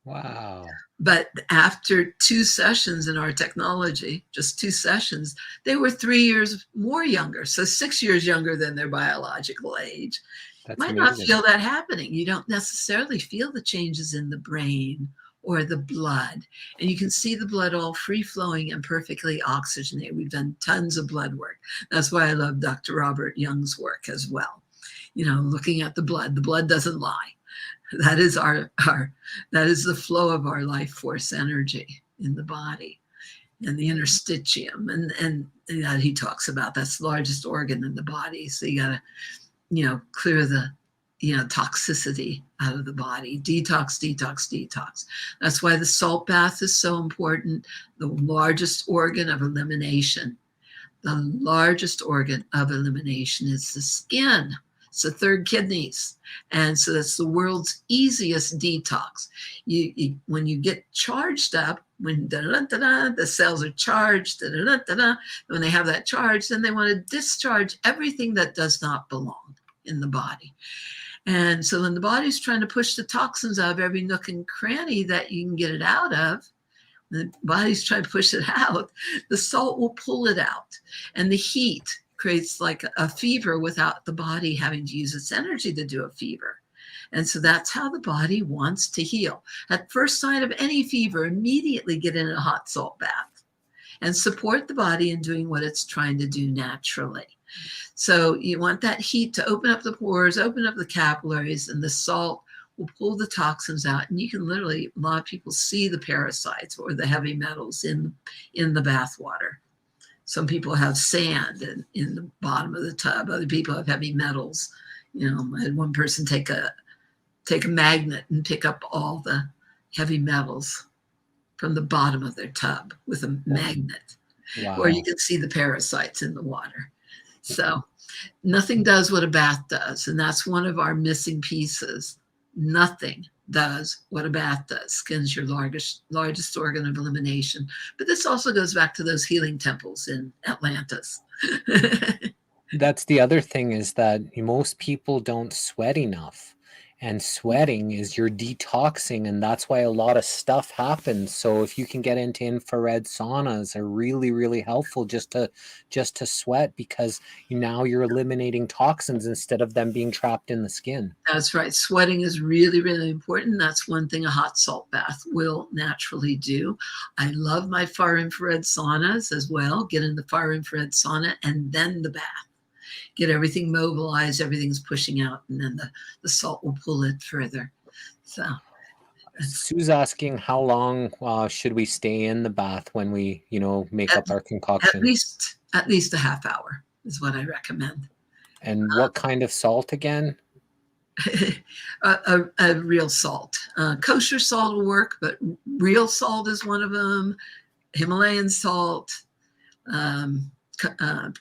S3: Wow.
S4: But after 2 sessions in our technology, just 2 sessions, they were 3 years more younger. So 6 years younger than their biological age.
S3: That's
S4: Might
S3: amazing.
S4: not feel that happening. You don't necessarily feel the changes in the brain or the blood. And you can see the blood all free flowing and perfectly oxygenated. We've done tons of blood work. That's why I love Dr. Robert Young's work as well. You know, looking at the blood doesn't lie. That is that is the flow of our life force energy in the body, and the interstitium. And that he talks about, that's the largest organ in the body. So you gotta, clear the, toxicity out of the body. Detox, detox, detox. That's why the salt bath is so important. The largest organ of elimination. The largest organ of elimination is the skin. It's the third kidneys. And so that's the world's easiest detox. When you get charged up, when the cells are charged, when they have that charge, then they want to discharge everything that does not belong in the body. And so when the body's trying to push the toxins out of every nook and cranny that you can get it out of, the body's trying to push it out, the salt will pull it out. And the heat creates like a fever without the body having to use its energy to do a fever. And so that's how the body wants to heal. At first sign of any fever, immediately get in a hot salt bath and support the body in doing what it's trying to do naturally. So you want that heat to open up the pores, open up the capillaries, and the salt will pull the toxins out. And you can literally, a lot of people see the parasites or the heavy metals in the bath water. Some people have sand in the bottom of the tub. Other people have heavy metals. I had one person take a magnet and pick up all the heavy metals from the bottom of their tub with a magnet. Wow. Or you can see the parasites in the water. So nothing does what a bath does. And that's one of our missing pieces. Nothing does what a bath does. Skin's your largest organ of elimination. But this also goes back to those healing temples in Atlantis.
S3: That's the other thing, is that most people don't sweat enough. And sweating is your detoxing, and that's why a lot of stuff happens. So if you can get into infrared saunas, are really, really helpful just to sweat, because now you're eliminating toxins instead of them being trapped in the skin.
S4: That's right. Sweating is really, really important. That's one thing a hot salt bath will naturally do. I love my far infrared saunas as well. Get in the far infrared sauna and then the bath. Get everything mobilized, everything's pushing out, and then the salt will pull it further. So
S3: Sue's asking, how long should we stay in the bath when we, make up our concoction?
S4: At least a half hour is what I recommend.
S3: And what kind of salt again?
S4: a real salt. Kosher salt will work, but real salt is one of them. Himalayan salt,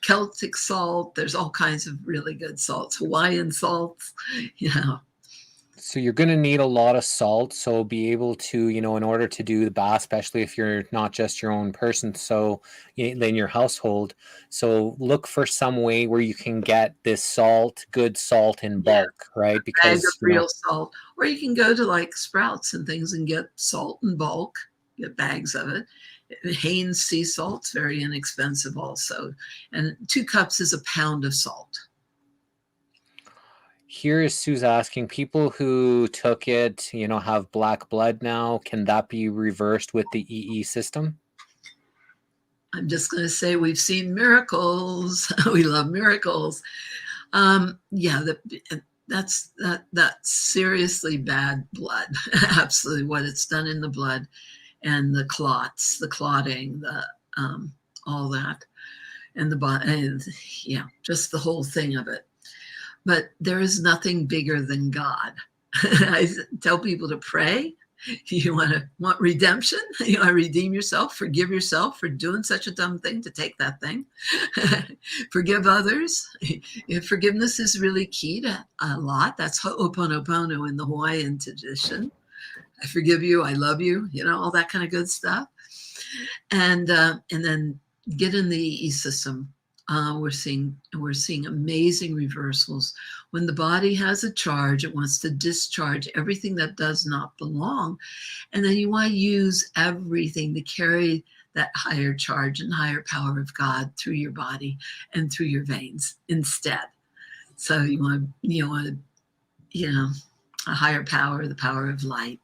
S4: Celtic salt. There's all kinds of really good salts. Hawaiian salts, you know.
S3: So you're going to need a lot of salt. So be able to, in order to do the bath, especially if you're not just your own person, so in your household. So look for some way where you can get this salt, good salt in bulk, right?
S4: Bag of
S3: Because,
S4: real salt. Or you can go to like Sprouts and things and get salt in bulk, get bags of it. Hanes sea salt's very inexpensive also. And 2 cups is a pound of salt.
S3: here is Sue's asking, people who took it, have black blood now. Can that be reversed with the EE system?
S4: I'm just going to say we've seen miracles. We love miracles. That's seriously bad blood. Absolutely, what it's done in the blood, and the clots, the clotting, all that, and the body, and just the whole thing of it. But there is nothing bigger than God. I tell people to pray. You want redemption? You want to redeem yourself, forgive yourself for doing such a dumb thing, to take that thing. Forgive others. Forgiveness is really key to a lot. That's Ho'oponopono in the Hawaiian tradition. I forgive you, I love you, all that kind of good stuff. And then get in the EE system. We're seeing amazing reversals. When the body has a charge, it wants to discharge everything that does not belong. And then you want to use everything to carry that higher charge and higher power of God through your body and through your veins instead. So you want a higher power, the power of light,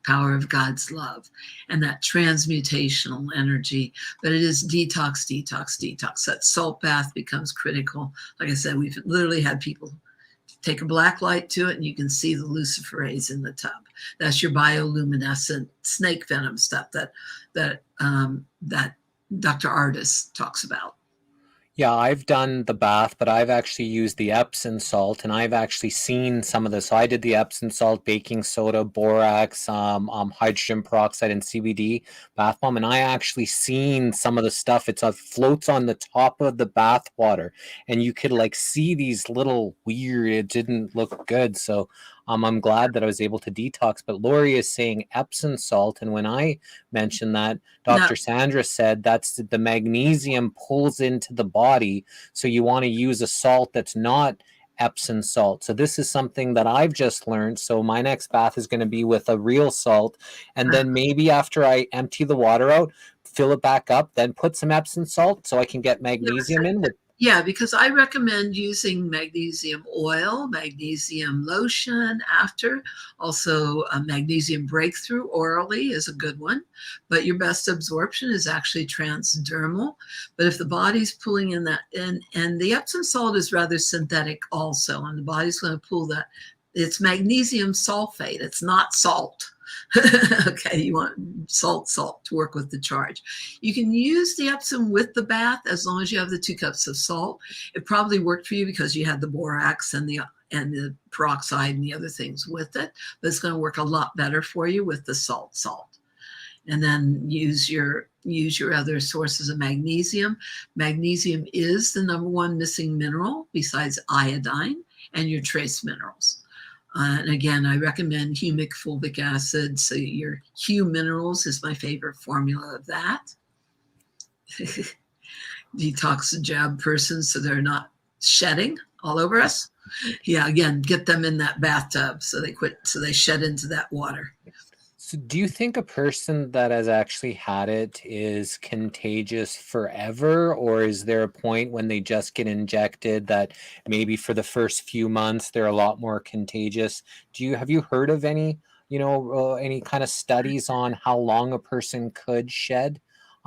S4: power of God's love, and that transmutational energy. But it is detox. That salt bath becomes critical. Like I said, we've literally had people take a black light to it, and you can see the luciferase in the tub. That's your bioluminescent snake venom stuff that Dr. Ardis talks about.
S3: Yeah, I've done the bath, but I've actually used the Epsom salt, and I've actually seen some of this. So I did the Epsom salt, baking soda, borax, hydrogen peroxide, and CBD bath bomb, and I actually seen some of the stuff. It floats on the top of the bath water, and you could see these little weird. It didn't look good, so I'm glad that I was able to detox. But Lori is saying Epsom salt, and when I mentioned that, Dr. Sandra said that's the magnesium pulls into the body, so you want to use a salt that's not Epsom salt. So this is something that I've just learned. So my next bath is going to be with a real salt, and then maybe after I empty the water out, fill it back up, then put some Epsom salt so I can get magnesium in with.
S4: Yeah, because I recommend using magnesium oil, magnesium lotion after. Also, a magnesium breakthrough orally is a good one. But your best absorption is actually transdermal. But if the body's pulling in that, and the Epsom salt is rather synthetic also, and the body's going to pull that. It's magnesium sulfate. It's not salt. Okay, you want salt to work with the charge. You can use the Epsom with the bath as long as you have the 2 cups of salt. It probably worked for you because you had the borax and the peroxide and the other things with it, but it's going to work a lot better for you with the salt. And then use your other sources of magnesium. Magnesium is the #1 missing mineral besides iodine and your trace minerals. And again, I recommend humic fulvic acid. So your Hu Minerals is my favorite formula of that. Detox the jab person so they're not shedding all over us. Yeah, again, get them in that bathtub so they shed into that water.
S3: So do you think a person that has actually had it is contagious forever, or is there a point when they just get injected that maybe for the first few months they're a lot more contagious? Have you heard of any any kind of studies on how long a person could shed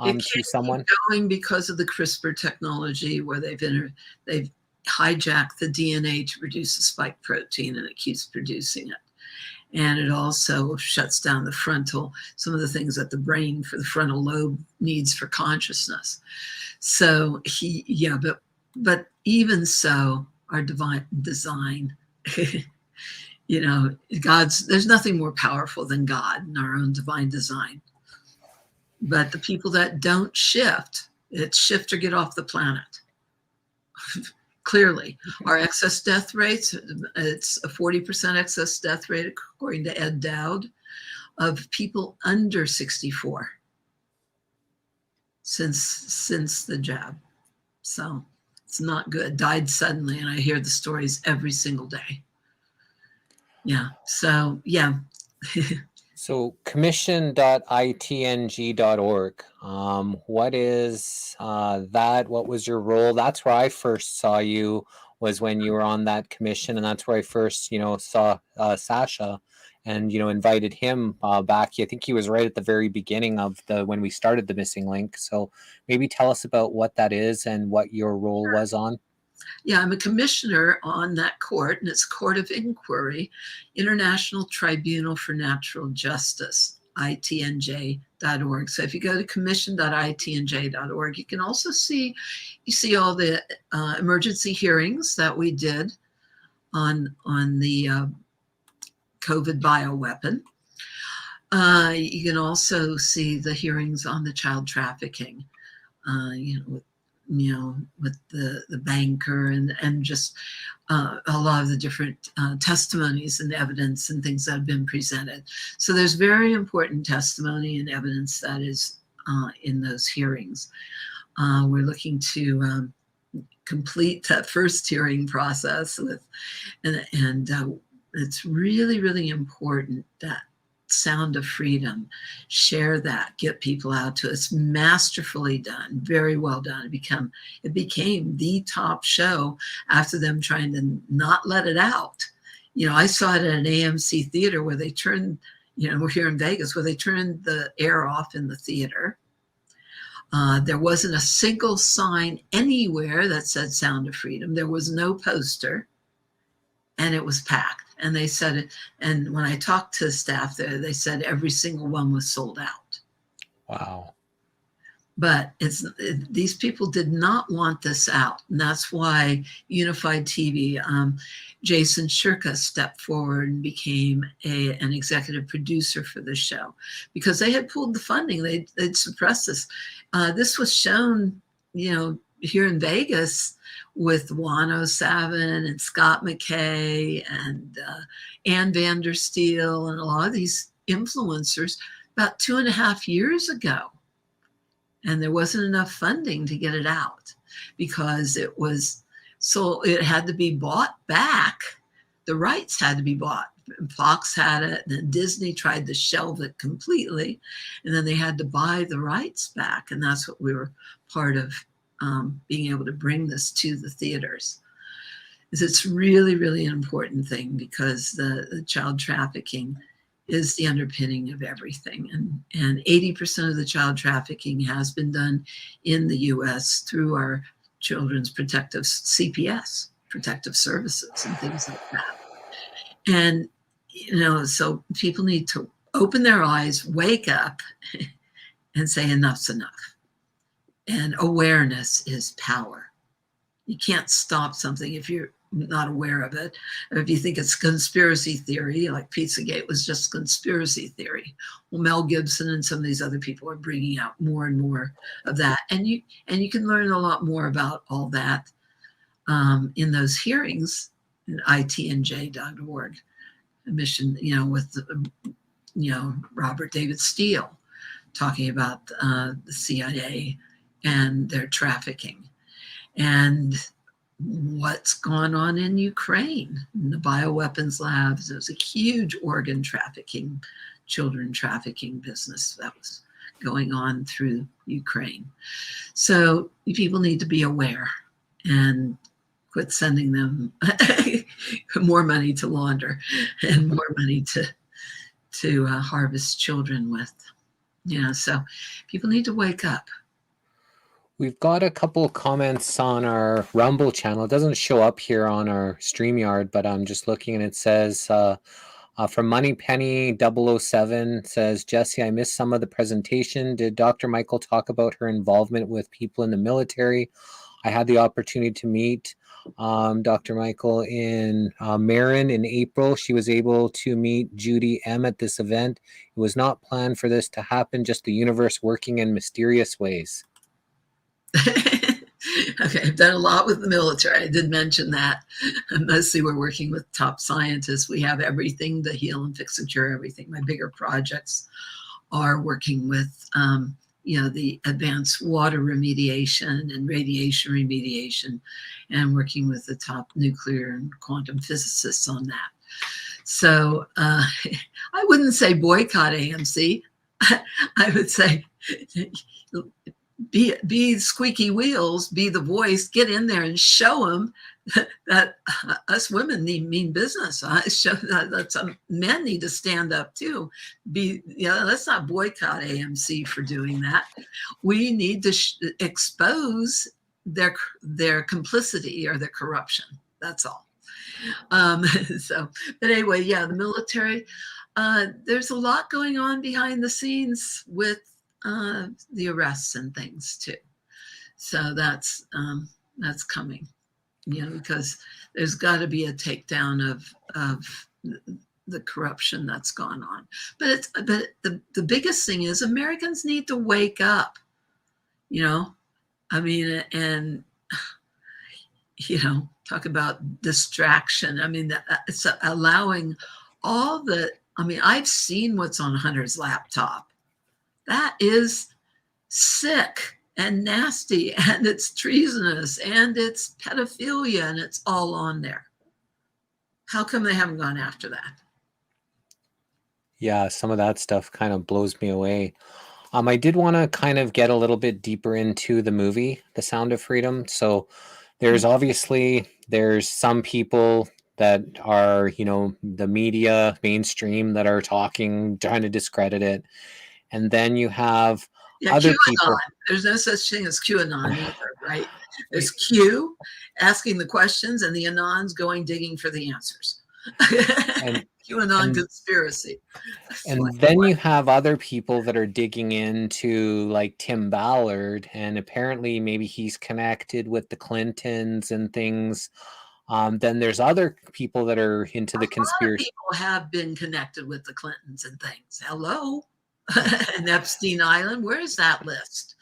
S3: to someone?
S4: Keep going because of the CRISPR technology, where they've hijacked the DNA to produce a spike protein, and it keeps producing it. And it also shuts down some of the things that the brain for the frontal lobe needs for consciousness. So but even so, our divine design there's nothing more powerful than God and our own divine design. But the people that don't shift, it's shift or get off the planet. Clearly, our excess death rates, it's a 40% excess death rate, according to Ed Dowd, of people under 64 since the jab. So it's not good. Died suddenly, and I hear the stories every single day. Yeah. So, yeah.
S3: So commission.itng.org. What is that? What was your role? That's where I first saw you, was when you were on that commission. And that's where I first, saw Sasha and, invited him back. I think he was right at the very beginning of when we started the Missing Link. So maybe tell us about what that is and what your role was on.
S4: Yeah, I'm a commissioner on that court, and it's Court of Inquiry, International Tribunal for Natural Justice, itnj.org. So if you go to commission.itnj.org, you can also see all the emergency hearings that we did on the COVID bioweapon. You can also see the hearings on the child trafficking, with the banker and just a lot of the different testimonies and evidence and things that have been presented. So there's very important testimony and evidence that is in those hearings. We're looking to complete that first hearing process and it's really, really important that Sound of Freedom, share that, get people out to it. It's masterfully done, very well done. It became the top show after them trying to not let it out. I saw it at an AMC theater where they turned, we're here in Vegas, where they turned the air off in the theater. There wasn't a single sign anywhere that said Sound of Freedom. There was no poster, and it was packed. And they said, and when I talked to the staff there, they said every single one was sold out.
S3: Wow.
S4: But these people did not want this out. And that's why Unified TV, Jason Shirka stepped forward and became an executive producer for the show, because they had pulled the funding. They'd suppressed this. This was shown, here in Vegas with Juan 07 and Scott McKay and Ann Vandersteel and a lot of these influencers about 2.5 years ago. And there wasn't enough funding to get it out because it had to be bought back. The rights had to be bought. Fox had it, and then Disney tried to shelve it completely. And then they had to buy the rights back. And that's what we were part of, being able to bring this to the theaters. It's really, really an important thing, because the child trafficking is the underpinning of everything. And 80% of the child trafficking has been done in the US through our children's protective CPS, protective services and things like that. And, so people need to open their eyes, wake up and say enough's enough. And awareness is power. You can't stop something if you're not aware of it. Or if you think it's conspiracy theory, like Pizzagate was just conspiracy theory. Well, Mel Gibson and some of these other people are bringing out more and more of that. And you can learn a lot more about all that in those hearings at itnj.org. A mission, with Robert David Steele talking about the CIA and their trafficking, and what's gone on in Ukraine, in the bioweapons labs. There's a huge organ trafficking, children trafficking business that was going on through Ukraine. So people need to be aware and quit sending them more money to launder and more money to harvest children with. So people need to wake up.
S3: We've got a couple of comments on our Rumble channel. It doesn't show up here on our StreamYard, but I'm just looking, and it says from Moneypenny 007 says, Jesse, I missed some of the presentation. Did Dr. Michael talk about her involvement with people in the military? I had the opportunity to meet Dr. Michael in Marin in April. She was able to meet Judy M at this event. It was not planned for this to happen, just the universe working in mysterious ways.
S4: Okay, I've done a lot with the military. I did mention that. Mostly we're working with top scientists. We have everything to heal and fix and cure everything. My bigger projects are working with, the advanced water remediation and radiation remediation, and working with the top nuclear and quantum physicists on that. So I wouldn't say boycott AMC. I would say be squeaky wheels, be the voice, get in there and show them that us women mean business. Show that some men need to stand up too. Let's not boycott AMC for doing that. We need to expose their complicity or their corruption. That's all. But anyway, yeah, the military. There's a lot going on behind the scenes with the arrests and things too. So that's coming, because there's got to be a takedown of the corruption that's gone on. But the biggest thing is Americans need to wake up, and talk about distraction. It's allowing all the. I've seen what's on Hunter's laptop. That is sick and nasty, and it's treasonous, and it's pedophilia, and it's all on there. How come they haven't gone after that?
S3: Yeah, some of that stuff kind of blows me away. I did want to kind of get a little bit deeper into the movie, The Sound of Freedom. So there's some people that are, the media mainstream that are trying to discredit it. And then you have other people.
S4: There's no such thing as QAnon either, right? There's Q asking the questions and the Anons going digging for the answers. QAnon conspiracy.
S3: And then you have other people that are digging into like Tim Ballard, and apparently maybe he's connected with the Clintons and things. Then there's other people that are into the conspiracy.
S4: People have been connected with the Clintons and things. Hello. And Epstein Island. Where's that list?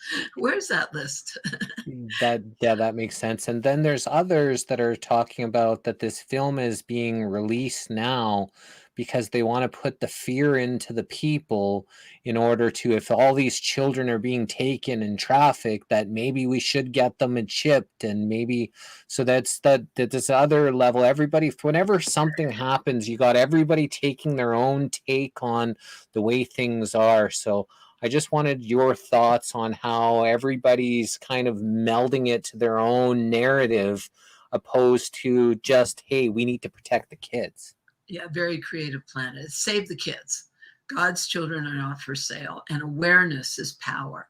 S3: That makes sense. And then there's others that are talking about that this film is being released now because they want to put the fear into the people in order to, if all these children are being taken and trafficked, that maybe we should get them chipped, and maybe so that's this other level. Everybody, whenever something happens, you got everybody taking their own take on the way things are. So I just wanted your thoughts on how everybody's kind of melding it to their own narrative, opposed to just, hey, we need to protect the kids.
S4: Yeah, very creative plan. It's save the kids. God's children are not for sale, and awareness is power.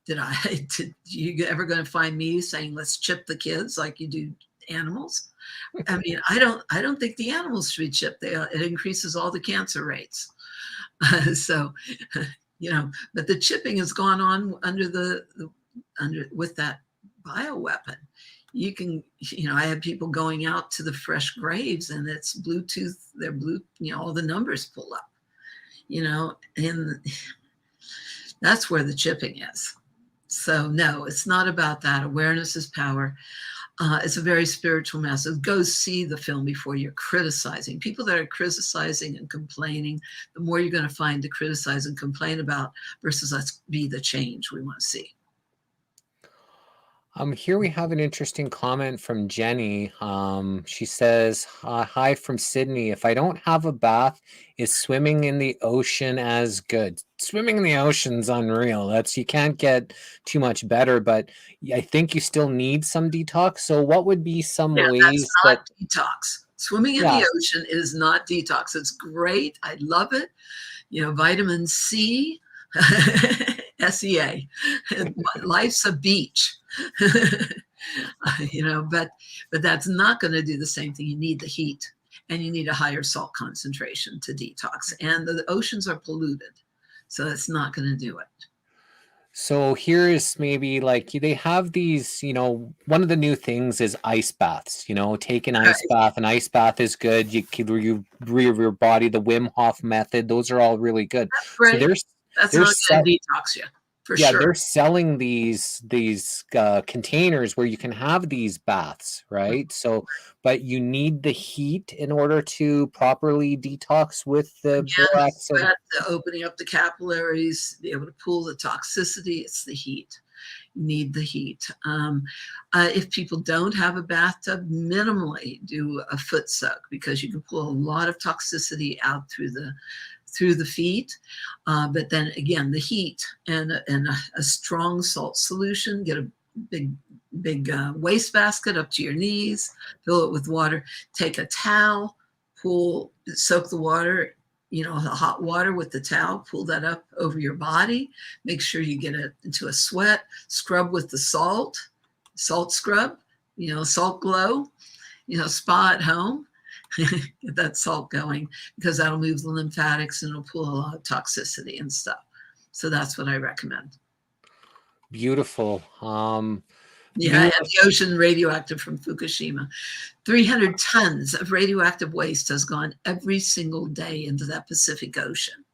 S4: You ever going to find me saying let's chip the kids like you do animals? I don't think the animals should be chipped. It increases all the cancer rates. But the chipping has gone on under with that bioweapon. You can, I have people going out to the fresh graves, and it's Bluetooth, they're all the numbers pull up, and that's where the chipping is. So no, it's not about that. Awareness is power. It's a very spiritual message. Go see the film before you're criticizing. People that are criticizing and complaining, the more you're going to find to criticize and complain about versus let's be the change we want to see.
S3: Here we have an interesting comment from Jenny. She says, hi from Sydney. If I don't have a bath, is swimming in the ocean as good? Swimming in the ocean's unreal. You can't get too much better, but I think you still need some detox. So what would be some ways
S4: that's not detox? Swimming in the ocean is not detox. It's great. I love it. Vitamin C, SEA. Life's a beach. But that's not going to do the same thing. You need the heat, and you need a higher salt concentration to detox, and the oceans are polluted, so it's not going to do it.
S3: So here is maybe like they have these, one of the new things is ice baths, take an ice
S4: Right.
S3: bath. An ice bath is good. You rear your body, the Wim Hof method. Those are all really good. So
S4: Great. That's
S3: they're
S4: not going
S3: set,
S4: to detox you for
S3: yeah,
S4: sure.
S3: they're selling these containers where you can have these baths, right? So, but you need the heat in order to properly detox with the
S4: Again, the
S3: borax and
S4: sweat, the opening up the capillaries, be able to pull the toxicity. It's the heat. You need the heat. If people don't have a bathtub, minimally do a foot soak because you can pull a lot of toxicity out through the feet. But then again, the heat and a strong salt solution. Get a big wastebasket up to your knees. Fill it with water. Take a towel. Soak the water, the hot water with the towel, pull that up over your body, make sure you get it into a sweat, scrub with the salt scrub, salt glow, spa at home, get that salt going because that'll move the lymphatics and it'll pull a lot of toxicity and stuff. So that's what I recommend.
S3: beautiful.
S4: Yeah, and the ocean radioactive from Fukushima. 300 tons of radioactive waste has gone every single day into that Pacific Ocean.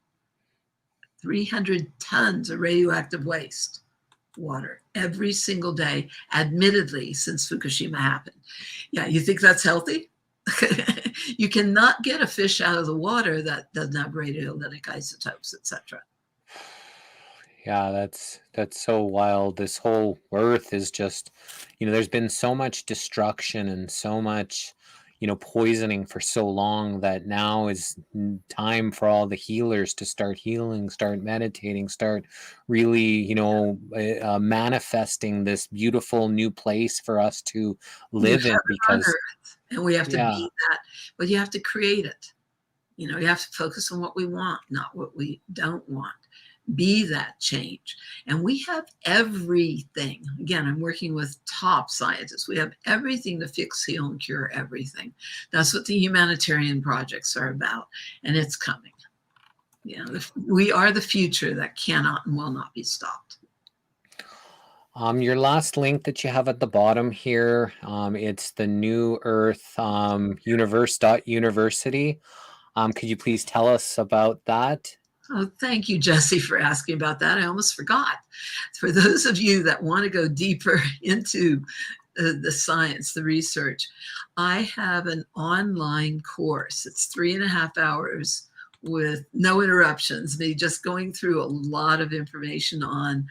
S4: 300 tons of radioactive waste water every single day, admittedly, since Fukushima happened. Yeah, you think that's healthy? You cannot get a fish out of the water that doesn't have radiolytic isotopes, etc.
S3: Yeah, that's so wild. This whole earth is just, there's been so much destruction and so much, poisoning for so long that now is time for all the healers to start healing, start meditating, start really, manifesting this beautiful new place for us to live in
S4: On
S3: because,
S4: Earth, and we have to
S3: yeah.
S4: be that, but you have to create it. You have to focus on what we want, not what we don't want. Be that change. And we have everything. Again, I'm working with top scientists. We have everything to fix, heal, and cure everything. That's what the humanitarian projects are about. And it's coming. We are the future that cannot and will not be stopped.
S3: Your last link that you have at the bottom here, it's the New Earth University. Could you please tell us about that?
S4: Oh, thank you, Jesse, for asking about that. I almost forgot. For those of you that want to go deeper into the science, the research, I have an online course. It's 3.5 hours with no interruptions, me just going through a lot of information on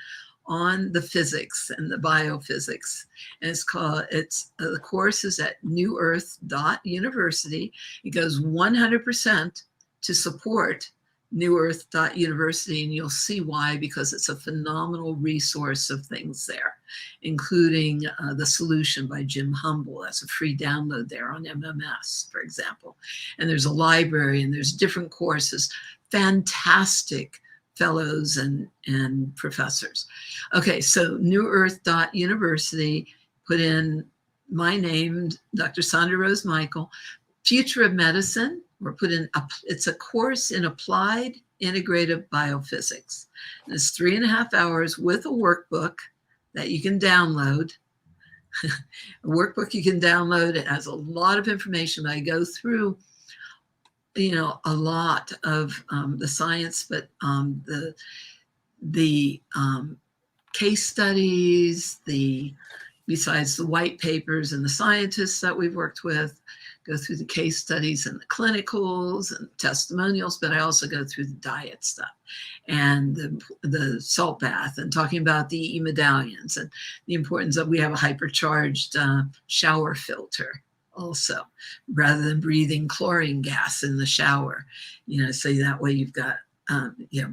S4: the physics and the biophysics. And the course is at newearth.university. It goes 100% to support newearth.university, and you'll see why, because it's a phenomenal resource of things there, including The Solution by Jim Humble. That's a free download there on MMS, for example. And there's a library and there's different courses, fantastic fellows and professors. Okay, so newearth.university, put in my name, Dr. Sandra Rose Michael, Future of Medicine, or put in, it's a course in applied integrative biophysics. And it's 3.5 hours with a workbook that you can download. A workbook you can download. It has a lot of information. I go through, a lot of the science, but the case studies, besides the white papers and the scientists that we've worked with, go through the case studies and the clinicals and testimonials, but I also go through the diet stuff and the salt bath and talking about the medallions and the importance of, we have a hypercharged shower filter also, rather than breathing chlorine gas in the shower, so that way you've got,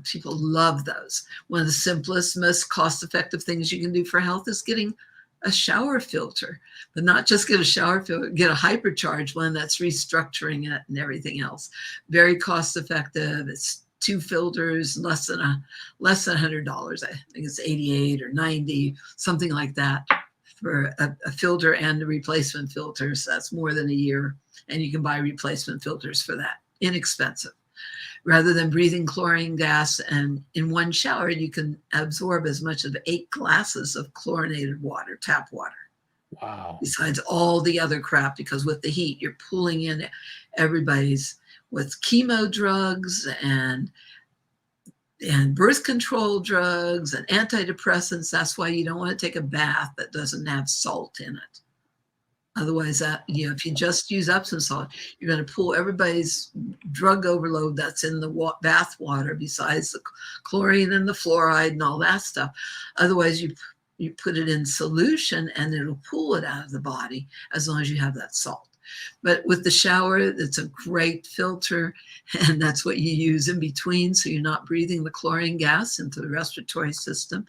S4: people love those. One of the simplest, most cost-effective things you can do for health is getting a shower filter, but not just get a shower filter, get a hypercharged one that's restructuring it and everything else. Very cost effective. It's 2 filters, less than $100. I think it's 88 or 90, something like that, for a filter and a replacement filter. So that's more than a year. And you can buy replacement filters for that. Inexpensive. rather than breathing chlorine gas. And in one shower, you can absorb as much as 8 glasses of chlorinated water, tap water.
S3: Wow.
S4: Besides all the other crap, because with the heat, you're pulling in everybody's with chemo drugs and birth control drugs and antidepressants. That's why you don't want to take a bath that doesn't have salt in it. Otherwise, if you just use Epsom salt, you're going to pull everybody's drug overload that's in the bath water, besides the chlorine and the fluoride and all that stuff. Otherwise, you put it in solution and it'll pull it out of the body as long as you have that salt. But with the shower, it's a great filter, and that's what you use in between, so you're not breathing the chlorine gas into the respiratory system,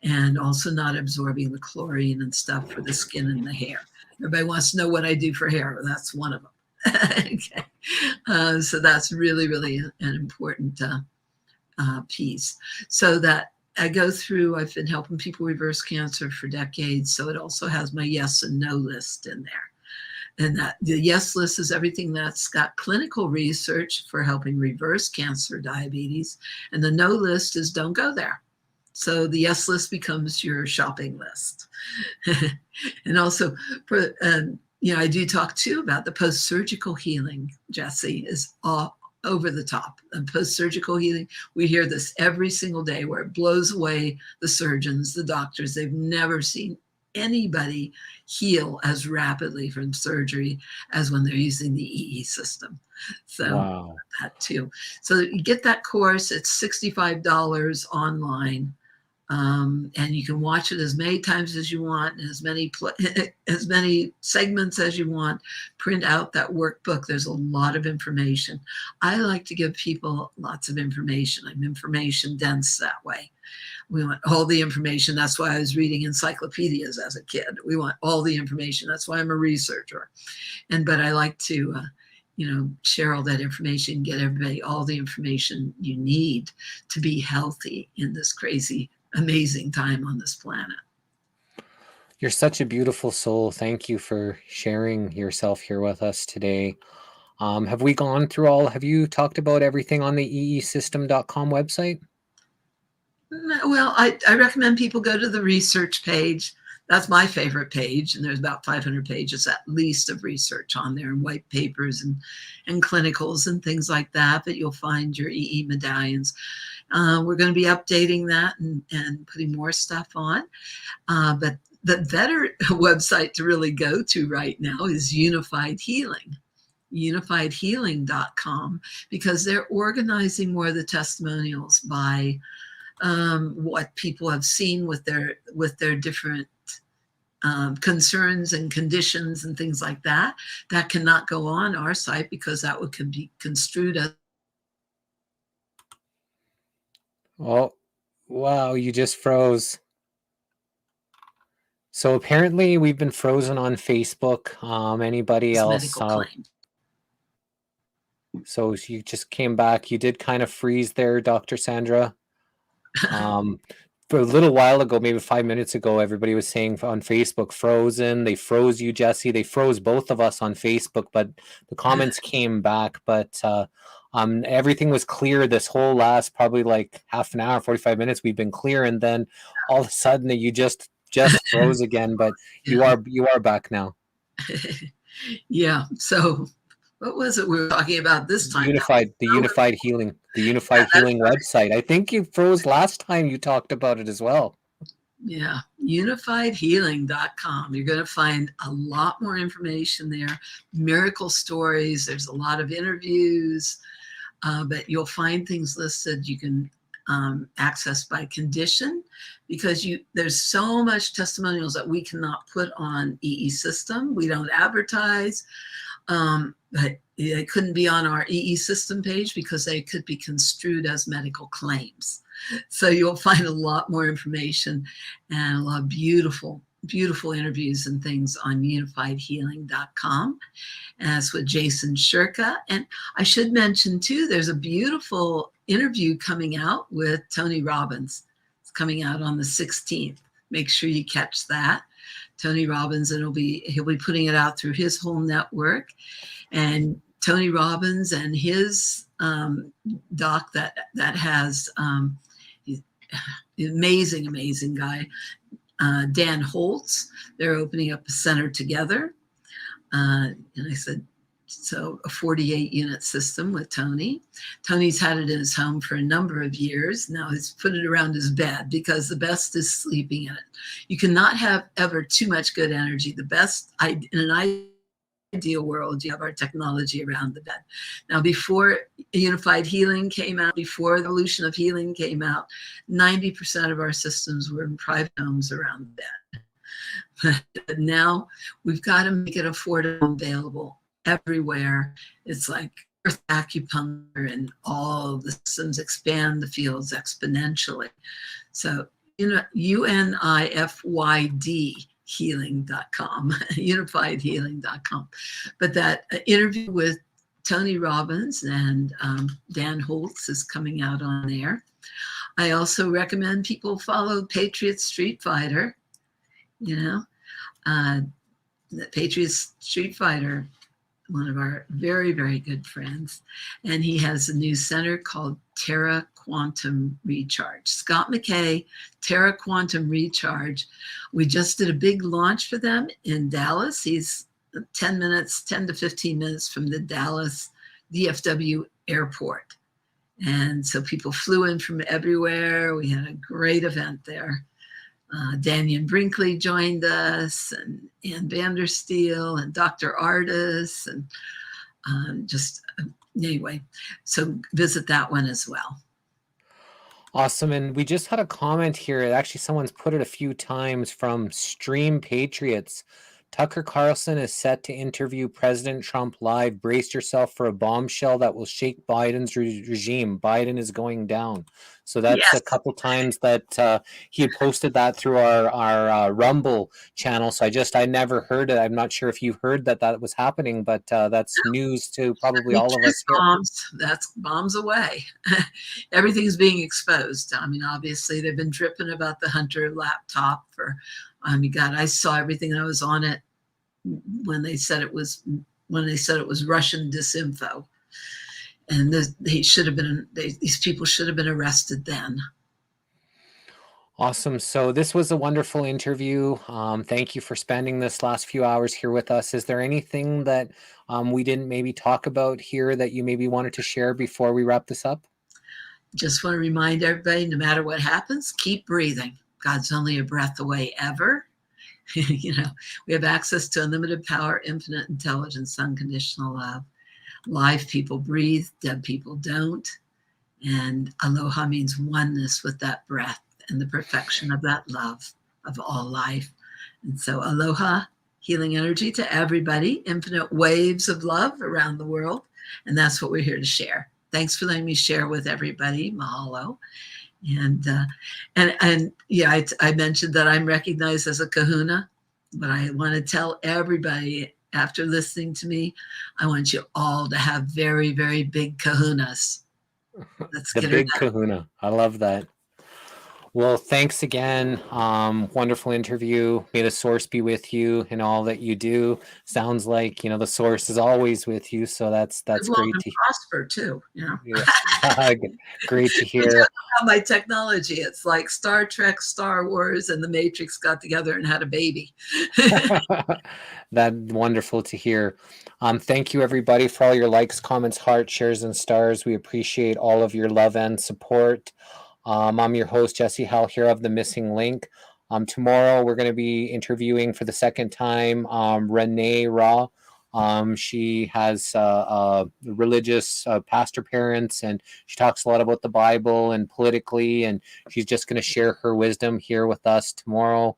S4: and also not absorbing the chlorine and stuff for the skin and the hair. Everybody wants to know what I do for hair. That's one of them. Okay. So that's really, really an important piece. So that I go through, I've been helping people reverse cancer for decades, so it also has my yes and no list in there. And that the yes list is everything that's got clinical research for helping reverse cancer, diabetes, and the no list is don't go there. So the yes list becomes your shopping list. And also, I do talk too about the post-surgical healing. Jesse is all over the top. And post-surgical healing, we hear this every single day, where it blows away the surgeons, the doctors. They've never seen anybody heal as rapidly from surgery as when they're using the EE system. So
S3: Wow.
S4: that too. So you get that course. It's $65 online. And you can watch it as many times as you want, and as many segments as you want. Print out that workbook. There's a lot of information. I like to give people lots of information. I'm information dense that way. We want all the information. That's why I was reading encyclopedias as a kid. We want all the information. That's why I'm a researcher. But I like to, share all that information, get everybody all the information you need to be healthy in this crazy, amazing time on this planet.
S3: You're such a beautiful soul. Thank you for sharing yourself here with us today. Have you talked about everything on the eesystem.com website?
S4: Well, I recommend people go to the research page. That's my favorite page. And there's about 500 pages at least of research on there, and white papers and clinicals and things like that. But you'll find your EE medallions. We're going to be updating that and putting more stuff on. But the better website to really go to right now is Unified Healing. unifiedhealing.com, because they're organizing more of the testimonials by what people have seen with their different concerns and conditions and things like that. That cannot go on our site, because that could be construed as.
S3: Oh, wow, you just froze. So apparently we've been frozen on Facebook. Anybody else?
S4: Medical claim.
S3: So you just came back. You did kind of freeze there, Dr. Sandra. For a little while ago, maybe 5 minutes ago, everybody was saying on Facebook, frozen. They froze you, Jesse. They froze both of us on Facebook, but the comments came back. But everything was clear this whole last probably like half an hour, 45 minutes. We've been clear, and then all of a sudden you just froze again. But you are back now.
S4: Yeah. So what was it we were talking about this time?
S3: Unified Healing website. I think you froze last time you talked about it as well.
S4: Yeah, unifiedhealing.com. You're going to find a lot more information there, miracle stories. There's a lot of interviews, but you'll find things listed. You can access by condition, because there's so much testimonials that we cannot put on EE system. We don't advertise. But they couldn't be on our EE system page because they could be construed as medical claims. So you'll find a lot more information and a lot of beautiful, beautiful interviews and things on unifiedhealing.com. And that's with Jason Shirka. And I should mention too, there's a beautiful interview coming out with Tony Robbins. It's coming out on the 16th. Make sure you catch that. Tony Robbins, and he'll be putting it out through his whole network. And Tony Robbins and his doc that has he's an amazing guy. Dan Holtz, they're opening up a center together. And I said, so a 48-unit system with Tony. Tony's had it in his home for a number of years. Now he's put it around his bed because the best is sleeping in it. You cannot have ever too much good energy. The best, in an ideal world, you have our technology around the bed. Now, before Unified Healing came out, before the evolution of healing came out, 90% of our systems were in private homes around the bed. But now we've got to make it affordable and available everywhere. It's like earth acupuncture, and all the systems expand the fields exponentially. So, UNIFYD healing.com, unifiedhealing.com. But that interview with Tony Robbins and Dan Holtz is coming out on there. I also recommend people follow Patriot Street Fighter. The Patriot Street Fighter, one of our very, very good friends. And he has a new center called Terra Quantum Recharge. Scott McKay, Terra Quantum Recharge. We just did a big launch for them in Dallas. He's 10 to 15 minutes from the Dallas DFW airport. And so people flew in from everywhere. We had a great event there. Daniel Brinkley joined us, and Ann Vandersteel, and Dr. Artis, and anyway, so visit that one as well.
S3: Awesome. And we just had a comment here. Actually, someone's put it a few times from Stream Patriots. Tucker Carlson is set to interview President Trump live. Brace yourself for a bombshell that will shake Biden's regime. Biden is going down. So that's
S4: Yes.
S3: a couple times that he had posted that through our Rumble channel. So I never heard it. I'm not sure if you heard that was happening, but that's news to probably all of us here.
S4: Bombs. That's bombs away. Everything's being exposed. I mean, obviously they've been dripping about the Hunter laptop for. God, I saw everything that was on it when they said it was Russian disinfo, and these people should have been arrested then.
S3: Awesome. So this was a wonderful interview. Thank you for spending this last few hours here with us. Is there anything that we didn't maybe talk about here that you maybe wanted to share before we wrap this up?
S4: Just want to remind everybody, no matter what happens, keep breathing. God's only a breath away ever. We have access to unlimited power, infinite intelligence, unconditional love. Live people breathe, dead people don't. And aloha means oneness with that breath and the perfection of that love of all life. And so aloha, healing energy to everybody, infinite waves of love around the world. And that's what we're here to share. Thanks for letting me share with everybody. Mahalo. And I mentioned that I'm recognized as a kahuna, but I want to tell everybody after listening to me, I want you all to have very, very big kahunas. Let's
S3: the
S4: get
S3: big
S4: it
S3: kahuna. I love that. Well, thanks again. Wonderful interview. May the source be with you in all that you do. Sounds like, the source is always with you. So that's great to
S4: prosper too.
S3: Yeah. Great to hear.
S4: My technology. It's like Star Trek, Star Wars, and the Matrix got together and had a baby.
S3: That's wonderful to hear. Thank you, everybody, for all your likes, comments, hearts, shares, and stars. We appreciate all of your love and support. I'm your host, Jesse Howell, here of The Missing Link. Tomorrow, we're going to be interviewing for the second time Renee Ra. She has religious pastor parents, and she talks a lot about the Bible and politically, and she's just going to share her wisdom here with us tomorrow.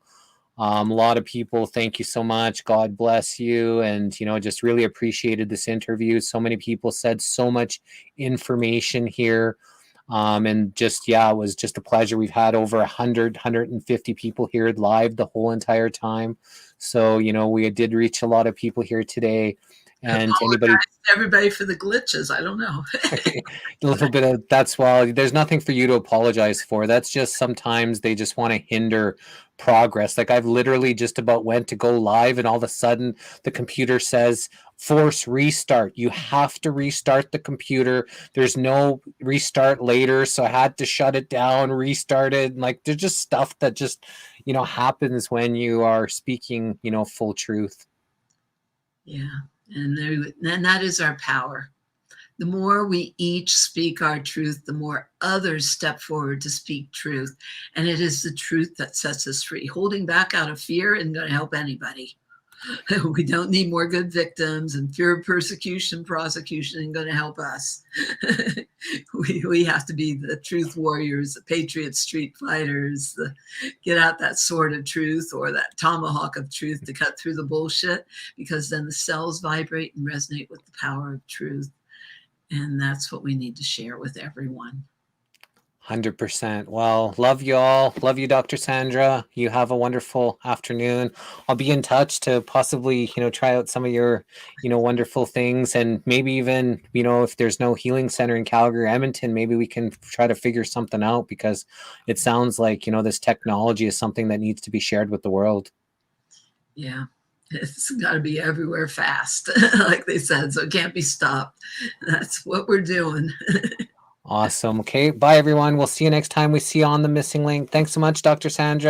S3: A lot of people, thank you so much. God bless you. And, just really appreciated this interview. So many people said so much information here. And just, it was just a pleasure. We've had over 150 people here live the whole entire time. So, we did reach a lot of people here today. And
S4: Apologize
S3: anybody,
S4: to everybody for the glitches. I don't know.
S3: a little bit of that's well, there's nothing for you to apologize for. That's just sometimes they just want to hinder progress. Like I've literally just about went to go live and all of a sudden the computer says force restart. You have to restart the computer. There's no restart later. So I had to shut it down, restart it. Like there's just stuff that just, happens when you are speaking, full truth.
S4: Yeah. And that is our power. The more we each speak our truth, the more others step forward to speak truth. And it is the truth that sets us free. Holding back out of fear isn't going to help anybody. We don't need more good victims, and fear of persecution, prosecution isn't going to help us. we have to be the truth warriors, the patriot street fighters, get out that sword of truth or that tomahawk of truth to cut through the bullshit, because then the cells vibrate and resonate with the power of truth. And that's what we need to share with everyone.
S3: 100%. Well, love you all. Love you, Dr. Sandra. You have a wonderful afternoon. I'll be in touch to possibly, try out some of your, wonderful things. And maybe even, if there's no healing center in Calgary, Edmonton, maybe we can try to figure something out, because it sounds like, this technology is something that needs to be shared with the world.
S4: Yeah. It's got to be everywhere fast, like they said, so it can't be stopped. That's what we're doing.
S3: Awesome. Okay. Bye, everyone. We'll see you next time we see you on The Missing Link. Thanks so much, Dr. Sandra.